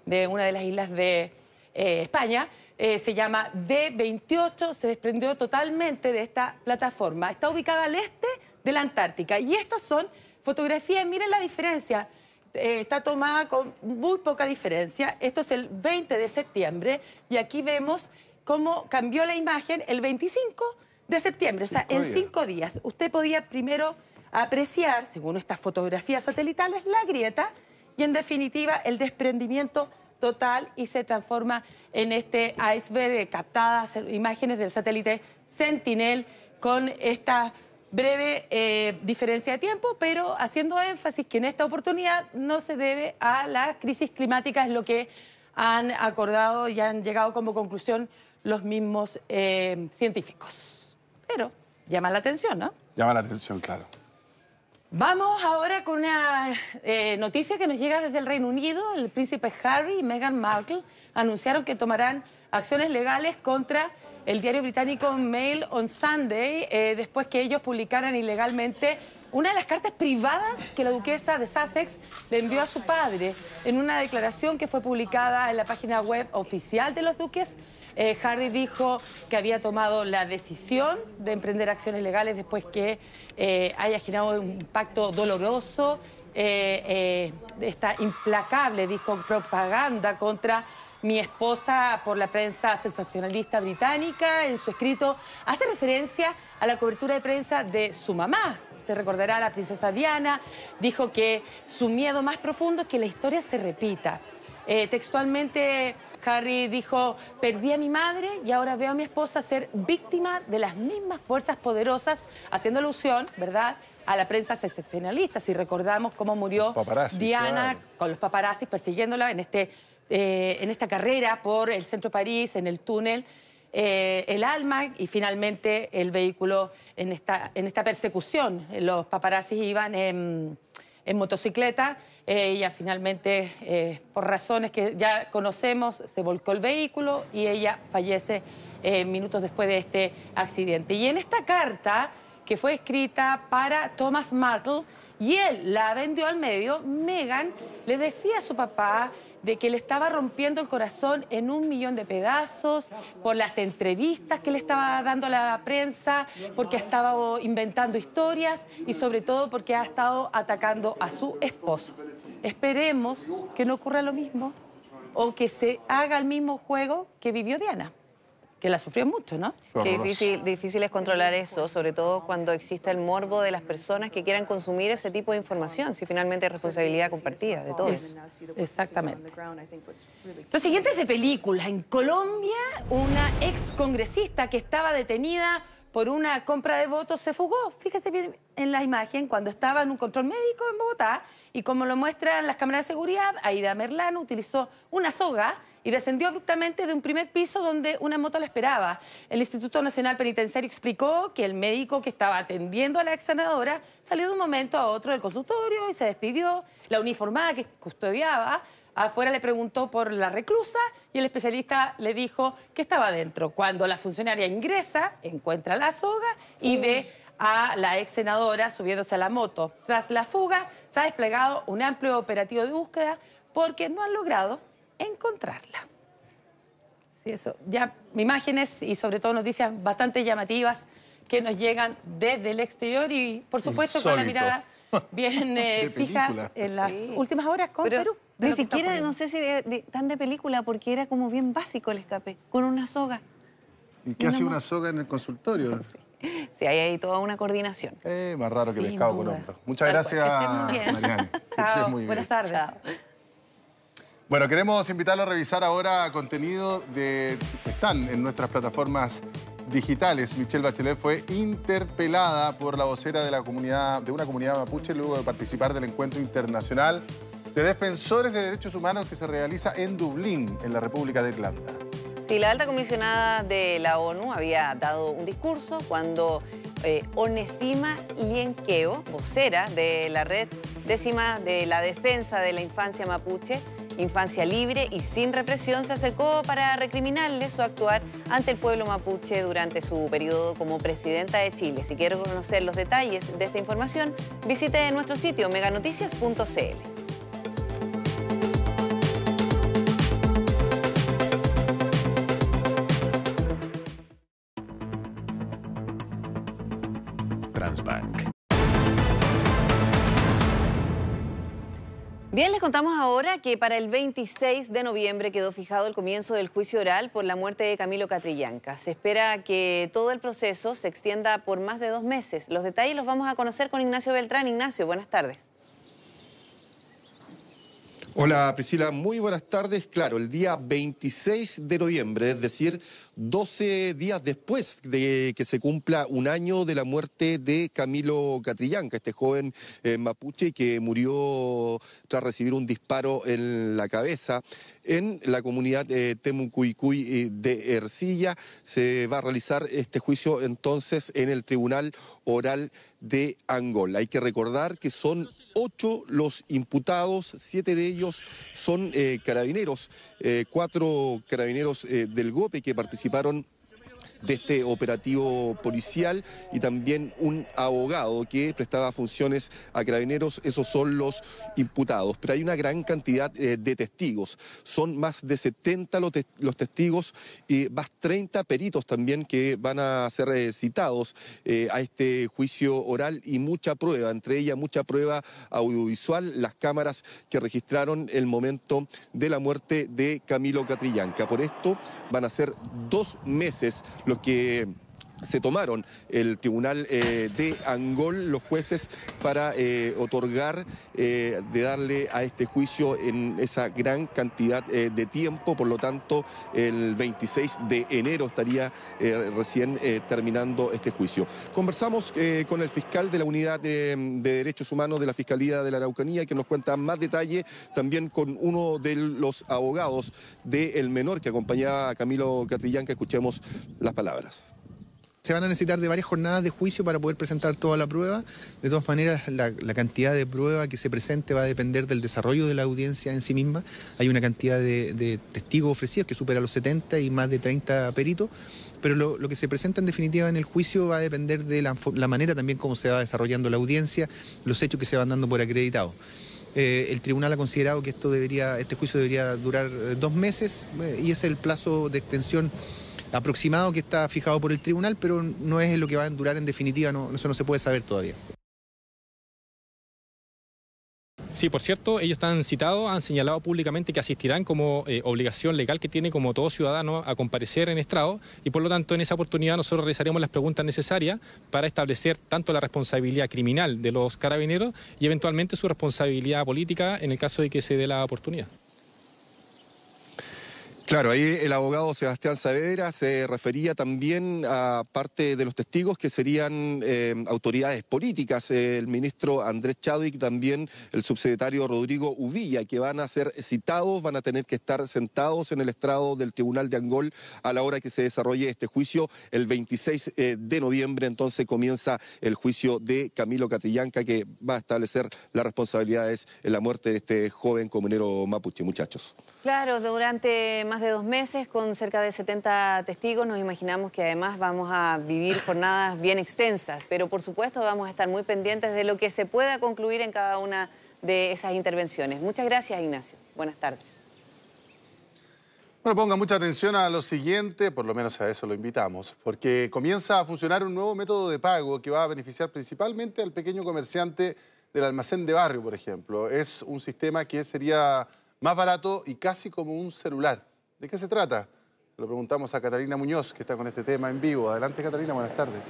de una de las islas de España, se llama D28, se desprendió totalmente de esta plataforma. Está ubicada al este de la Antártica y estas son fotografías, miren la diferencia, está tomada con muy poca diferencia. Esto es el 20 de septiembre y aquí vemos cómo cambió la imagen el 25 de septiembre, o sea, en 5 días. Usted podía primero apreciar, según estas fotografías satelitales, la grieta y, en definitiva, el desprendimiento total y se transforma en este iceberg, captadas imágenes del satélite Sentinel con esta breve diferencia de tiempo, pero haciendo énfasis que en esta oportunidad no se debe a la crisis climática, es lo que han acordado y han llegado como conclusión los mismos científicos. Pero llama la atención, ¿no? Llama la atención, claro. Vamos ahora con una noticia que nos llega desde el Reino Unido. El príncipe Harry y Meghan Markle anunciaron que tomarán acciones legales contra el diario británico Mail on Sunday después que ellos publicaran ilegalmente una de las cartas privadas que la duquesa de Sussex le envió a su padre. En una declaración que fue publicada en la página web oficial de los duques, Harry dijo que había tomado la decisión de emprender acciones legales después que haya generado un impacto doloroso, esta implacable, dijo, propaganda contra mi esposa por la prensa sensacionalista británica. En su escrito hace referencia a la cobertura de prensa de su mamá. Usted recordará a la princesa Diana, dijo que su miedo más profundo es que la historia se repita. Textualmente, Harry dijo, perdí a mi madre y ahora veo a mi esposa ser víctima de las mismas fuerzas poderosas, haciendo alusión, ¿verdad?, a la prensa sensacionalista. Si recordamos cómo murió Diana, claro, con los paparazzis persiguiéndola en esta carrera por el centro de París, en el túnel, el Alma y finalmente el vehículo en esta persecución. Los paparazzis iban en motocicleta. Ella finalmente, por razones que ya conocemos, se volcó el vehículo y ella fallece minutos después de este accidente. Y en esta carta, que fue escrita para Thomas Markle, y él la vendió al medio, Meghan le decía a su papá de que le estaba rompiendo el corazón en 1.000.000 de pedazos por las entrevistas que le estaba dando a la prensa, porque ha estado inventando historias y sobre todo porque ha estado atacando a su esposo. Esperemos que no ocurra lo mismo o que se haga el mismo juego que vivió Diana, que la sufrió mucho, ¿no? Qué difícil es controlar eso, sobre todo cuando existe el morbo de las personas que quieran consumir ese tipo de información, si finalmente es responsabilidad compartida de todos. Exactamente. Lo siguiente es de película. En Colombia, una ex congresista que estaba detenida por una compra de votos se fugó. Fíjese bien en la imagen, cuando estaba en un control médico en Bogotá, y como lo muestran las cámaras de seguridad, Aida Merlano utilizó una soga y descendió abruptamente de un primer piso donde una moto la esperaba. El Instituto Nacional Penitenciario explicó que el médico que estaba atendiendo a la ex senadora salió de un momento a otro del consultorio y se despidió. La uniformada que custodiaba afuera le preguntó por la reclusa y el especialista le dijo que estaba adentro. Cuando la funcionaria ingresa, encuentra la soga y ve a la ex senadora subiéndose a la moto. Tras la fuga, se ha desplegado un amplio operativo de búsqueda porque no han logrado encontrarla. Sí, eso. Ya imágenes y sobre todo noticias bastante llamativas que nos llegan desde el exterior y, por supuesto, con la mirada bien fija en las últimas horas con Perú. Ni siquiera, no sé si tan de película, porque era como bien básico el escape, con una soga. ¿Y qué hace una soga en el consultorio? Sí, hay ahí toda una coordinación. Más raro que pescado con hombros. Muchas gracias, Mariana. Chao, buenas tardes. Chao. Bueno, queremos invitarlo a revisar ahora contenido que están en nuestras plataformas digitales. Michelle Bachelet fue interpelada por la vocera de una comunidad mapuche luego de participar del encuentro internacional de defensores de derechos humanos que se realiza en Dublín, en la República de Irlanda. Sí, la alta comisionada de la ONU había dado un discurso cuando Onesima Lienqueo, vocera de la Red Décima de la Defensa de la Infancia Mapuche, Infancia Libre y Sin Represión, se acercó para recriminarle su actuar ante el pueblo mapuche durante su periodo como presidenta de Chile. Si quiere conocer los detalles de esta información, visite nuestro sitio meganoticias.cl. Transbank. Bien, les contamos ahora que para el 26 de noviembre quedó fijado el comienzo del juicio oral por la muerte de Camilo Catrillanca. Se espera que todo el proceso se extienda por más de 2 meses. Los detalles los vamos a conocer con Ignacio Beltrán. Ignacio, buenas tardes. Hola Priscila, muy buenas tardes. Claro, el día 26 de noviembre, es decir, 12 días después de que se cumpla un año de la muerte de Camilo Catrillanca, este joven mapuche que murió tras recibir un disparo en la cabeza en la comunidad Temucuicui de Ercilla. Se va a realizar este juicio entonces en el Tribunal Oral de Angol. Hay que recordar que son 8 los imputados, 7 de ellos son carabineros, 4 carabineros del GOPE que participaron de este operativo policial y también un abogado que prestaba funciones a carabineros. Esos son los imputados. Pero hay una gran cantidad de testigos. Son más de 70 los testigos y más 30 peritos también que van a ser citados a este juicio oral y mucha prueba, entre ellas mucha prueba audiovisual, las cámaras que registraron el momento de la muerte de Camilo Catrillanca. Por esto van a ser 2 meses los que se tomaron el Tribunal de Angol, los jueces, para otorgar, de darle a este juicio en esa gran cantidad de tiempo. Por lo tanto, el 26 de enero estaría recién terminando este juicio. Conversamos con el fiscal de la Unidad de Derechos Humanos de la Fiscalía de la Araucanía, que nos cuenta más detalle, también con uno de los abogados del menor que acompañaba a Camilo Catrillanca. Escuchemos las palabras. Se van a necesitar de varias jornadas de juicio para poder presentar toda la prueba. De todas maneras, la cantidad de prueba que se presente va a depender del desarrollo de la audiencia en sí misma. Hay una cantidad de testigos ofrecidos que supera los 70 y más de 30 peritos. Pero lo que se presenta en definitiva en el juicio va a depender de la manera también como se va desarrollando la audiencia, los hechos que se van dando por acreditados. El tribunal ha considerado que este juicio debería durar 2 meses y es el plazo de extensión aproximado que está fijado por el tribunal, pero no es lo que va a durar en definitiva, eso no se puede saber todavía. Sí, por cierto, ellos están citados, han señalado públicamente que asistirán como obligación legal que tiene como todo ciudadano a comparecer en estrado y por lo tanto en esa oportunidad nosotros realizaremos las preguntas necesarias para establecer tanto la responsabilidad criminal de los carabineros y eventualmente su responsabilidad política en el caso de que se dé la oportunidad. Claro, ahí el abogado Sebastián Saavedra se refería también a parte de los testigos que serían autoridades políticas, el ministro Andrés Chadwick, también el subsecretario Rodrigo Uvilla, que van a ser citados, van a tener que estar sentados en el estrado del Tribunal de Angol a la hora que se desarrolle este juicio. El 26 de noviembre entonces comienza el juicio de Camilo Catrillanca, que va a establecer las responsabilidades en la muerte de este joven comunero mapuche. Muchachos. Claro, durante más de 2 meses con cerca de 70 testigos nos imaginamos que además vamos a vivir jornadas bien extensas, pero por supuesto vamos a estar muy pendientes de lo que se pueda concluir en cada una de esas intervenciones. Muchas gracias, Ignacio. Buenas tardes. Bueno, ponga mucha atención a lo siguiente, por lo menos a eso lo invitamos, porque comienza a funcionar un nuevo método de pago que va a beneficiar principalmente al pequeño comerciante del almacén de barrio, por ejemplo. Es un sistema que sería más barato y casi como un celular. ¿De qué se trata? Lo preguntamos a Catalina Muñoz, que está con este tema en vivo. Adelante, Catalina, buenas tardes.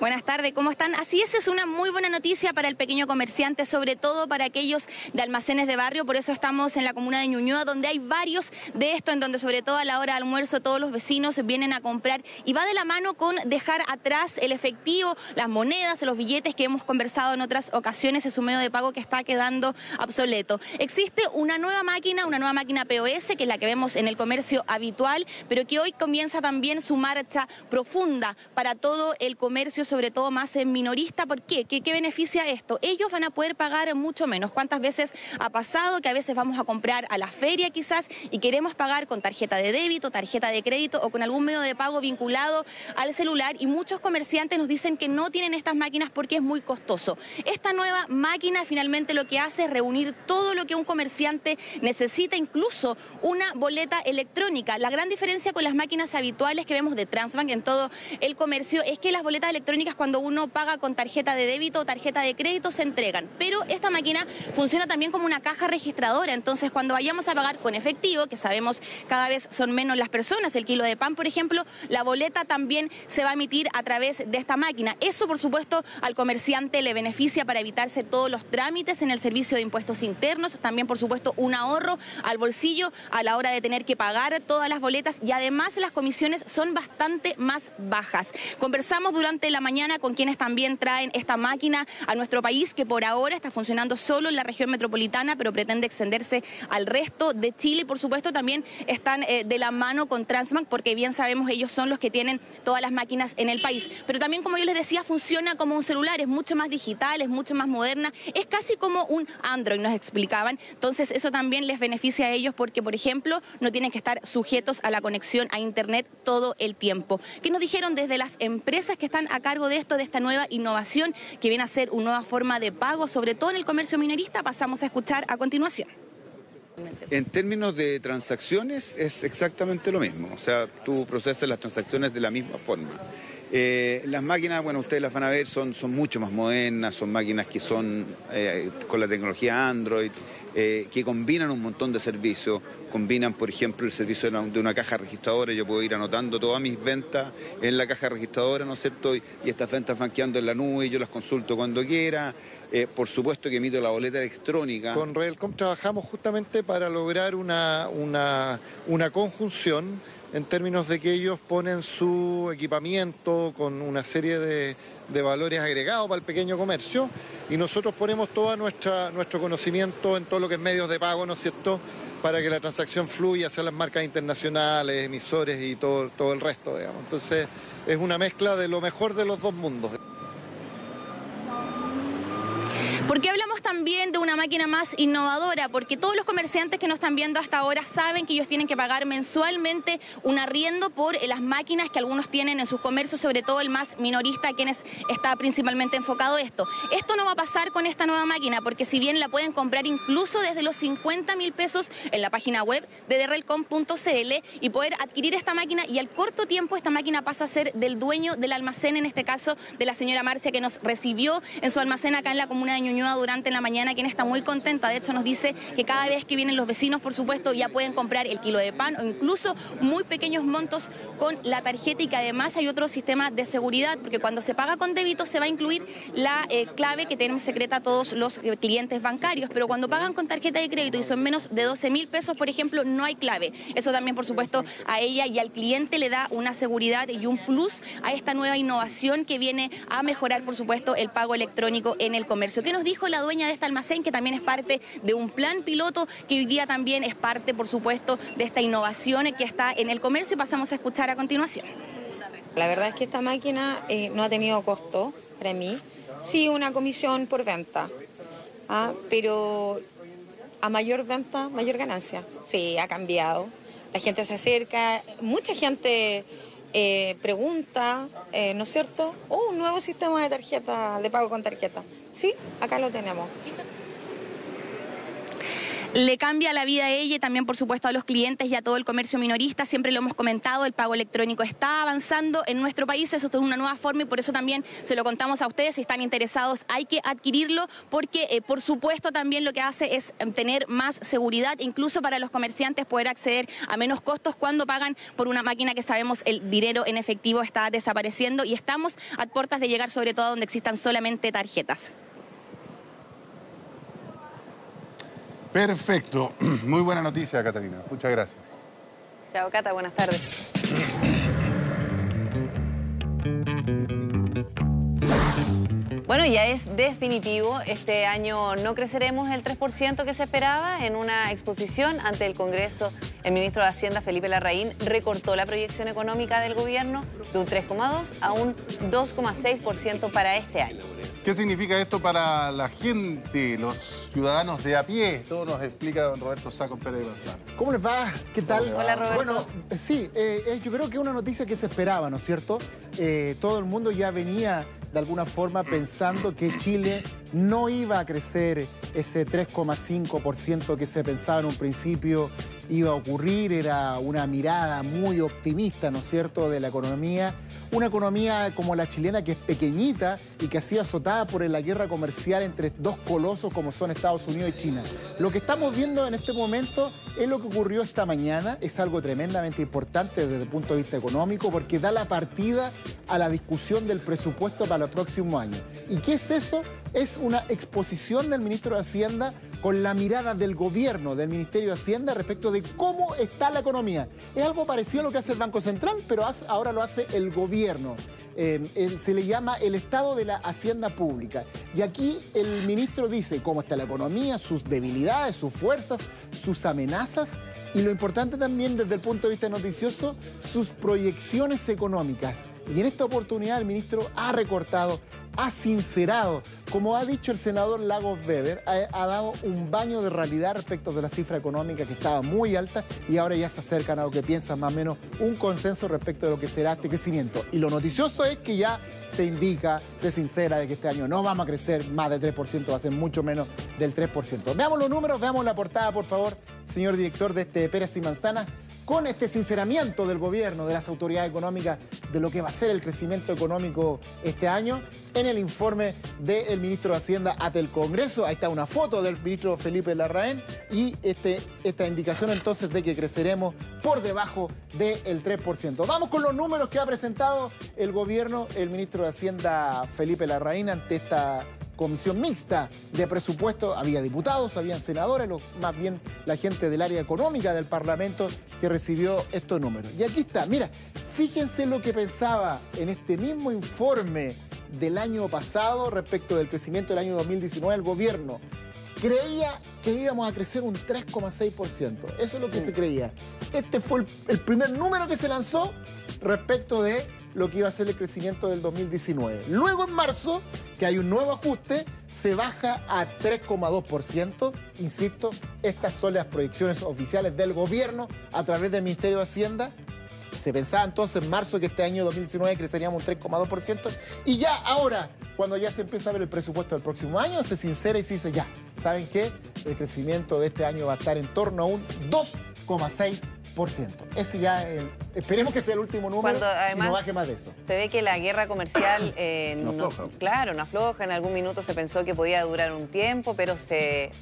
Buenas tardes, ¿cómo están? Así es una muy buena noticia para el pequeño comerciante, sobre todo para aquellos de almacenes de barrio. Por eso estamos en la comuna de Ñuñoa, donde hay varios de estos, en donde sobre todo a la hora de almuerzo todos los vecinos vienen a comprar y va de la mano con dejar atrás el efectivo, las monedas, los billetes que hemos conversado en otras ocasiones. Es un medio de pago que está quedando obsoleto. Existe una nueva máquina POS, que es la que vemos en el comercio habitual, pero que hoy comienza también su marcha profunda para todo el comercio, sobre todo más minorista. ¿Por qué? ¿Qué beneficia esto? Ellos van a poder pagar mucho menos. ¿Cuántas veces ha pasado que a veces vamos a comprar a la feria quizás y queremos pagar con tarjeta de débito, tarjeta de crédito o con algún medio de pago vinculado al celular? Y muchos comerciantes nos dicen que no tienen estas máquinas porque es muy costoso. Esta nueva máquina finalmente lo que hace es reunir todo lo que un comerciante necesita, incluso una boleta electrónica. La gran diferencia con las máquinas habituales que vemos de Transbank en todo el comercio es que las boletas electrónicas, cuando uno paga con tarjeta de débito o tarjeta de crédito, se entregan. Pero esta máquina funciona también como una caja registradora. Entonces, cuando vayamos a pagar con efectivo, que sabemos cada vez son menos las personas, el kilo de pan, por ejemplo, la boleta también se va a emitir a través de esta máquina. Eso, por supuesto, al comerciante le beneficia para evitarse todos los trámites en el servicio de impuestos internos. También, por supuesto, un ahorro al bolsillo a la hora de tener que pagar todas las boletas, y además las comisiones son bastante más bajas. Conversamos durante la mañana con quienes también traen esta máquina a nuestro país, que por ahora está funcionando solo en la región metropolitana, pero pretende extenderse al resto de Chile. Y por supuesto también están de la mano con Transbank, porque bien sabemos ellos son los que tienen todas las máquinas en el país. Pero también, como yo les decía, funciona como un celular, es mucho más digital, es mucho más moderna, es casi como un Android, nos explicaban. Entonces eso también les beneficia a ellos porque, por ejemplo, no tienen que estar sujetos a la conexión a Internet todo el tiempo. ¿Qué nos dijeron desde las empresas que están a cargo de esto, de esta nueva innovación que viene a ser una nueva forma de pago, sobre todo en el comercio minorista? Pasamos a escuchar a continuación. En términos de transacciones es exactamente lo mismo, o sea, tú procesas las transacciones de la misma forma. Las máquinas, bueno, ustedes las van a ver, son mucho más modernas, son máquinas que son con la tecnología Android, que combinan un montón de servicios. Combinan, por ejemplo, el servicio de una caja registradora. Yo puedo ir anotando todas mis ventas en la caja registradora, ¿no es cierto? Y estas ventas van quedando en la nube y yo las consulto cuando quiera. Por supuesto que emito la boleta electrónica. Con Royalcom trabajamos justamente para lograr una conjunción en términos de que ellos ponen su equipamiento con una serie de valores agregados para el pequeño comercio, y nosotros ponemos todo nuestro conocimiento en todo lo que es medios de pago, ¿no es cierto?, para que la transacción fluya hacia las marcas internacionales, emisores y todo el resto, digamos. Entonces es una mezcla de lo mejor de los dos mundos. ¿Por qué hablamos también de una máquina más innovadora? Porque todos los comerciantes que nos están viendo hasta ahora saben que ellos tienen que pagar mensualmente un arriendo por las máquinas que algunos tienen en sus comercios, sobre todo el más minorista, a quienes está principalmente enfocado esto. Esto no va a pasar con esta nueva máquina, porque si bien la pueden comprar incluso desde los 50.000 pesos en la página web de Royalcom.cl y poder adquirir esta máquina, y al corto tiempo esta máquina pasa a ser del dueño del almacén, en este caso de la señora Marcia, que nos recibió en su almacén acá en la comuna de Ñuñoa durante la mañana, quien está muy contenta. De hecho, nos dice que cada vez que vienen los vecinos, por supuesto, ya pueden comprar el kilo de pan o incluso muy pequeños montos con la tarjeta, y que además hay otro sistema de seguridad, porque cuando se paga con débito se va a incluir la clave que tenemos secreta a todos los clientes bancarios, pero cuando pagan con tarjeta de crédito y son menos de 12.000 pesos, por ejemplo, no hay clave. Eso también, por supuesto, a ella y al cliente le da una seguridad y un plus a esta nueva innovación que viene a mejorar, por supuesto, el pago electrónico en el comercio. ¿Qué nos dijo la dueña de este almacén? Que también es parte de un plan piloto, que hoy día también es parte, por supuesto, de esta innovación que está en el comercio, y pasamos a escuchar a continuación. La verdad es que esta máquina no ha tenido costo para mí. Sí, una comisión por venta, pero a mayor venta, mayor ganancia. Sí, ha cambiado. La gente se acerca, mucha gente pregunta, ¿no es cierto? Un nuevo sistema de tarjeta, de pago con tarjeta. Sí, acá lo tenemos. le cambia la vida a ella y también, por supuesto, a los clientes y a todo el comercio minorista. Siempre lo hemos comentado, el pago electrónico está avanzando en nuestro país. Eso es una nueva forma y por eso también se lo contamos a ustedes. Si están interesados, hay que adquirirlo porque, por supuesto, también lo que hace es tener más seguridad, incluso para los comerciantes poder acceder a menos costos cuando pagan por una máquina que sabemos el dinero en efectivo está desapareciendo y estamos a puertas de llegar sobre todo a donde existan solamente tarjetas. Perfecto. Muy buena noticia, Catalina. Muchas gracias. Chao, Cata. Buenas tardes. Bueno, ya es definitivo. Este año no creceremos el 3% que se esperaba. En una exposición ante el Congreso, el ministro de Hacienda, Felipe Larraín, recortó la proyección económica del gobierno de un 3,2 a un 2,6% para este año. ¿Qué significa esto para la gente, los ciudadanos de a pie? Todo nos explica don Roberto Sacos Pérez de Manzano. ¿Cómo les va? ¿Qué tal? Hola, Roberto. Bueno, sí, yo creo que es una noticia que se esperaba, ¿no es cierto? Todo el mundo ya venía de alguna forma pensando que Chile no iba a crecer ese 3,5% que se pensaba en un principio iba a ocurrir. Era una mirada muy optimista, ¿no es cierto?, de la economía. Una economía como la chilena, que es pequeñita y que ha sido azotada por la guerra comercial entre dos colosos como son Estados Unidos y China. Lo que estamos viendo en este momento es lo que ocurrió esta mañana. Es algo tremendamente importante desde el punto de vista económico porque da la partida a la discusión del presupuesto para el próximo año. ¿Y qué es eso? Es una exposición del ministro de Hacienda con la mirada del gobierno, del Ministerio de Hacienda, respecto de cómo está la economía. Es algo parecido a lo que hace el Banco Central, pero ahora lo hace el gobierno. Se le llama el estado de la hacienda pública. Y aquí el ministro dice cómo está la economía, sus debilidades, sus fuerzas, sus amenazas y lo importante también desde el punto de vista noticioso, sus proyecciones económicas. Y en esta oportunidad el ministro ha recortado, ha sincerado, como ha dicho el senador Lagos Weber, ha dado un baño de realidad respecto de la cifra económica que estaba muy alta y ahora ya se acercan a lo que piensan más o menos un consenso respecto de lo que será este crecimiento. Y lo noticioso es que ya se indica, se sincera de que este año no vamos a crecer más del 3%, va a ser mucho menos del 3%. Veamos los números, veamos la portada, por favor, señor director de Pérez y Manzana, con este sinceramiento del gobierno, de las autoridades económicas, de lo que va a ser el crecimiento económico este año, en el informe del ministro de Hacienda ante el Congreso. Ahí está una foto del ministro Felipe Larraín y esta indicación entonces de que creceremos por debajo del 3%. Vamos con los números que ha presentado el gobierno, el ministro de Hacienda Felipe Larraín ante esta comisión mixta de presupuesto. Había diputados, habían senadores, más bien la gente del área económica del Parlamento que recibió estos números. Y aquí está, mira, fíjense lo que pensaba en este mismo informe del año pasado respecto del crecimiento del año 2019 el gobierno. Creía que íbamos a crecer un 3,6%. Eso es lo que se creía. Este fue el primer número que se lanzó respecto de lo que iba a ser el crecimiento del 2019. Luego en marzo, que hay un nuevo ajuste, se baja a 3,2%. Insisto, estas son las proyecciones oficiales del gobierno a través del Ministerio de Hacienda. Se pensaba entonces en marzo que este año 2019 creceríamos un 3,2% y ya ahora, cuando ya se empieza a ver el presupuesto del próximo año, se sincera y se dice ya, ¿saben qué? El crecimiento de este año va a estar en torno a un 2,6%. Ese ya, esperemos que sea el último número. Cuando, además, y no baje más de eso. Se ve que la guerra comercial no afloja. Claro, no afloja. En algún minuto se pensó que podía durar un tiempo, pero se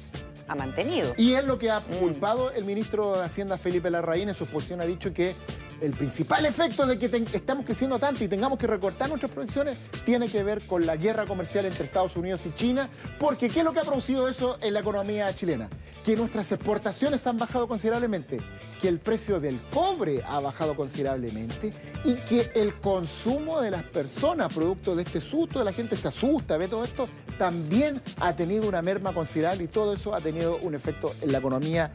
ha mantenido. Y es lo que ha culpado el ministro de Hacienda Felipe Larraín. En su exposición ha dicho que el principal efecto de que estamos creciendo tanto y tengamos que recortar nuestras proyecciones tiene que ver con la guerra comercial entre Estados Unidos y China, porque ¿qué es lo que ha producido eso en la economía chilena? Que nuestras exportaciones han bajado considerablemente, que el precio del cobre ha bajado considerablemente y que el consumo de las personas, producto de este susto, la gente se asusta, ve todo esto, también ha tenido una merma considerable y todo eso ha tenido un efecto en la economía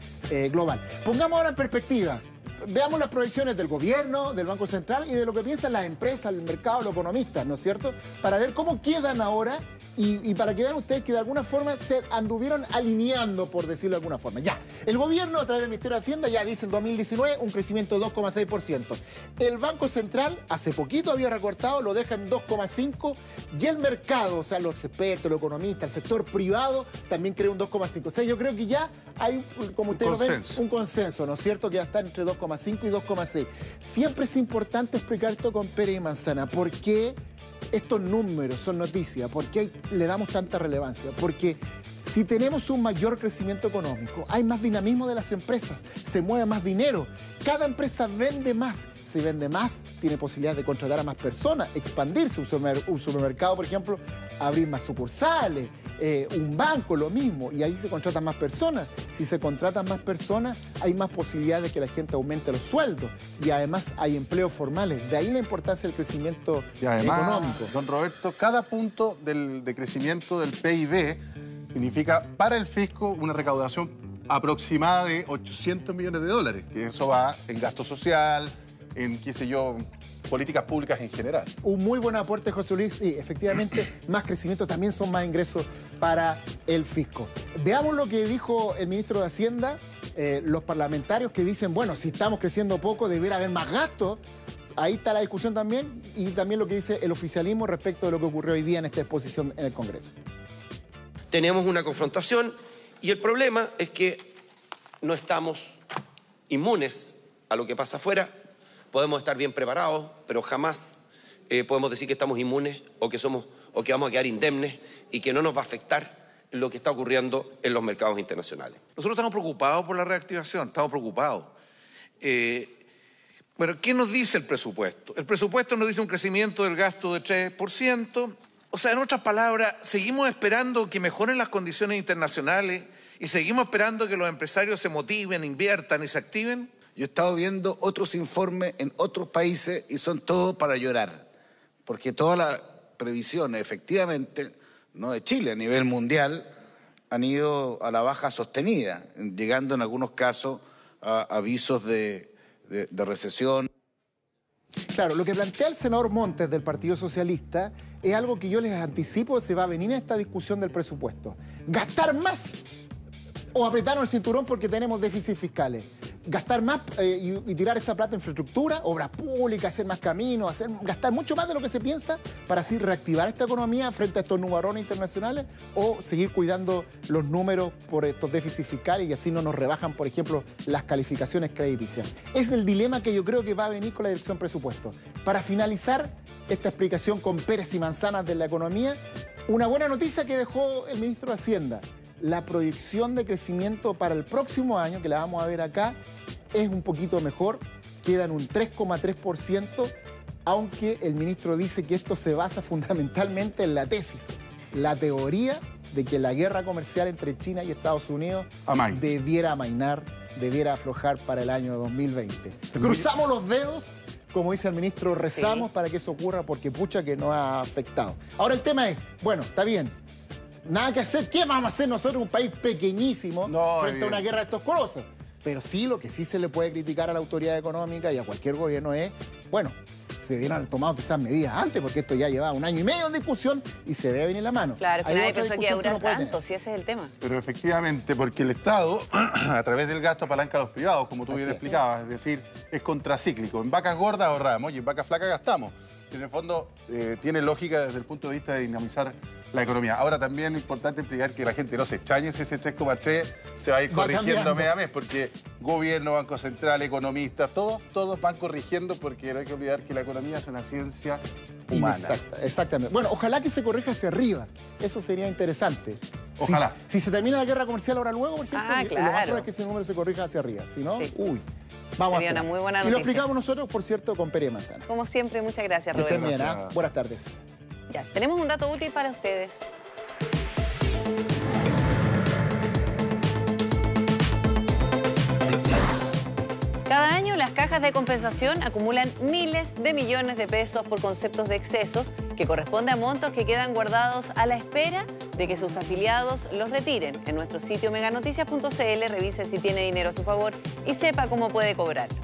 global. Pongamos ahora en perspectiva. veamos las proyecciones del gobierno, del Banco Central y de lo que piensan las empresas, el mercado, los economistas, ¿no es cierto? Para ver cómo quedan ahora y para que vean ustedes que de alguna forma se anduvieron alineando, por decirlo de alguna forma. Ya, el gobierno a través del Ministerio de Hacienda ya dice el 2019 un crecimiento de 2,6%. El Banco Central hace poquito había recortado, lo deja en 2,5% y el mercado, o sea, los expertos, los economistas, el sector privado también cree un 2,5%. O sea, yo creo que ya hay, como ustedes lo ven, un consenso, ¿no es cierto? Que ya está entre 2,5 y 2,6. Siempre es importante explicar esto con pera y manzana. ¿Por qué estos números son noticias? ¿Por qué le damos tanta relevancia? Porque si tenemos un mayor crecimiento económico, hay más dinamismo de las empresas, se mueve más dinero, cada empresa vende más. Si vende más, tiene posibilidad de contratar a más personas, expandirse, un supermercado, por ejemplo, abrir más sucursales, un banco, lo mismo, y ahí se contratan más personas. Si se contratan más personas, hay más posibilidades de que la gente aumente los sueldos y además hay empleos formales. De ahí la importancia del crecimiento económico. Don Roberto, cada punto de crecimiento del PIB significa para el fisco una recaudación aproximada de 800 millones de dólares, que eso va en gasto social, en, qué sé yo, políticas públicas en general. Un muy buen aporte, José Luis. Sí, efectivamente, más crecimiento también son más ingresos para el fisco. Veamos lo que dijo el ministro de Hacienda, los parlamentarios que dicen, bueno, si estamos creciendo poco, debería haber más gastos. Ahí está la discusión también, y también lo que dice el oficialismo respecto de lo que ocurrió hoy día en esta exposición en el Congreso. Tenemos una confrontación y el problema es que no estamos inmunes a lo que pasa afuera. Podemos estar bien preparados, pero jamás podemos decir que estamos inmunes o que vamos a quedar indemnes y que no nos va a afectar lo que está ocurriendo en los mercados internacionales. Nosotros estamos preocupados por la reactivación, estamos preocupados. Bueno, ¿qué nos dice el presupuesto? El presupuesto nos dice un crecimiento del gasto de 3%. O sea, en otras palabras, seguimos esperando que mejoren las condiciones internacionales y seguimos esperando que los empresarios se motiven, inviertan y se activen. Yo he estado viendo otros informes en otros países y son todos para llorar, porque todas las previsiones, efectivamente, no de Chile, a nivel mundial, han ido a la baja sostenida, llegando en algunos casos a avisos de recesión. Claro, lo que plantea el senador Montes del Partido Socialista es algo que yo les anticipo se va a venir en esta discusión del presupuesto. Gastar más o apretarnos el cinturón porque tenemos déficits fiscales. Gastar más y tirar esa plata en infraestructura, obras públicas, hacer más caminos, gastar mucho más de lo que se piensa para así reactivar esta economía frente a estos nubarones internacionales, o seguir cuidando los números por estos déficits fiscales y así no nos rebajan, por ejemplo, las calificaciones crediticias. Es el dilema que yo creo que va a venir con la dirección presupuesto. Para finalizar esta explicación con peras y manzanas de la economía, una buena noticia que dejó el ministro de Hacienda. La proyección de crecimiento para el próximo año, que la vamos a ver acá, es un poquito mejor, queda en un 3,3%, aunque el ministro dice que esto se basa fundamentalmente en la tesis, la teoría de que la guerra comercial entre China y Estados Unidos debiera amainar, debiera aflojar para el año 2020. Cruzamos los dedos, como dice el ministro, rezamos para que eso ocurra porque pucha que nos ha afectado. Ahora el tema es, bueno, está bien, nada que hacer. ¿Qué vamos a hacer nosotros, un país pequeñísimo, frente a una guerra de estos colosos? Pero sí, lo que sí se le puede criticar a la autoridad económica y a cualquier gobierno es, bueno, se debieron haber tomado quizás medidas antes, porque esto ya llevaba 1 año y medio en discusión y se debe venir la mano. Claro, que nadie pensó que iba a durar tanto, si ese es el tema. Pero efectivamente, porque el Estado, a través del gasto, apalanca a los privados, como tú bien explicabas, es decir, es contracíclico. En vacas gordas ahorramos y en vacas flacas gastamos. En el fondo, tiene lógica desde el punto de vista de dinamizar la economía. Ahora también es importante explicar que la gente no se extrañe si ese 3,3 se va a ir corrigiendo mes a mes, porque gobierno, Banco Central, economistas, todos van corrigiendo, porque no hay que olvidar que la economía es una ciencia humana. Exactamente. Bueno, ojalá que se corrija hacia arriba. Eso sería interesante. Ojalá. Si se termina la guerra comercial ahora luego, por ejemplo, claro, lo más probable es que ese número se corrija hacia arriba. Si no, uy. Vamos Sería a una muy buena noticia. Y lo explicamos nosotros, por cierto, con pera y manzana. Como siempre, muchas gracias, Roberto. Que estén bien, Buenas tardes. Ya, tenemos un dato útil para ustedes. Cada año las cajas de compensación acumulan miles de millones de pesos por conceptos de excesos que corresponde a montos que quedan guardados a la espera de que sus afiliados los retiren. En nuestro sitio meganoticias.cl revise si tiene dinero a su favor y sepa cómo puede cobrarlo.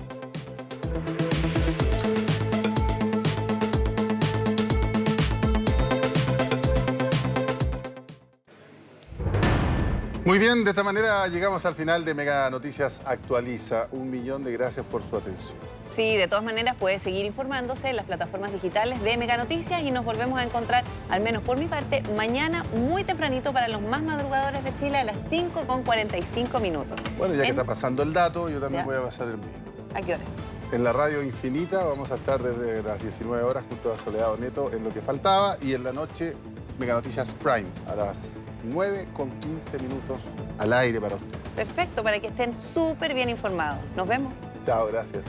Muy bien, de esta manera llegamos al final de Mega Noticias Actualiza. 1 millón de gracias por su atención. Sí, de todas maneras puede seguir informándose en las plataformas digitales de Mega Noticias y nos volvemos a encontrar, al menos por mi parte, mañana muy tempranito para los más madrugadores de Chile a las 5:45. Bueno, ya que está pasando el dato, yo también voy a pasar el mío. ¿A qué hora? En la radio Infinita vamos a estar desde las 19 horas junto a Soledad Neto en Lo que faltaba y en la noche Mega Noticias Prime a las 9:15 al aire para ustedes. Perfecto, para que estén súper bien informados. Nos vemos. Chao, gracias.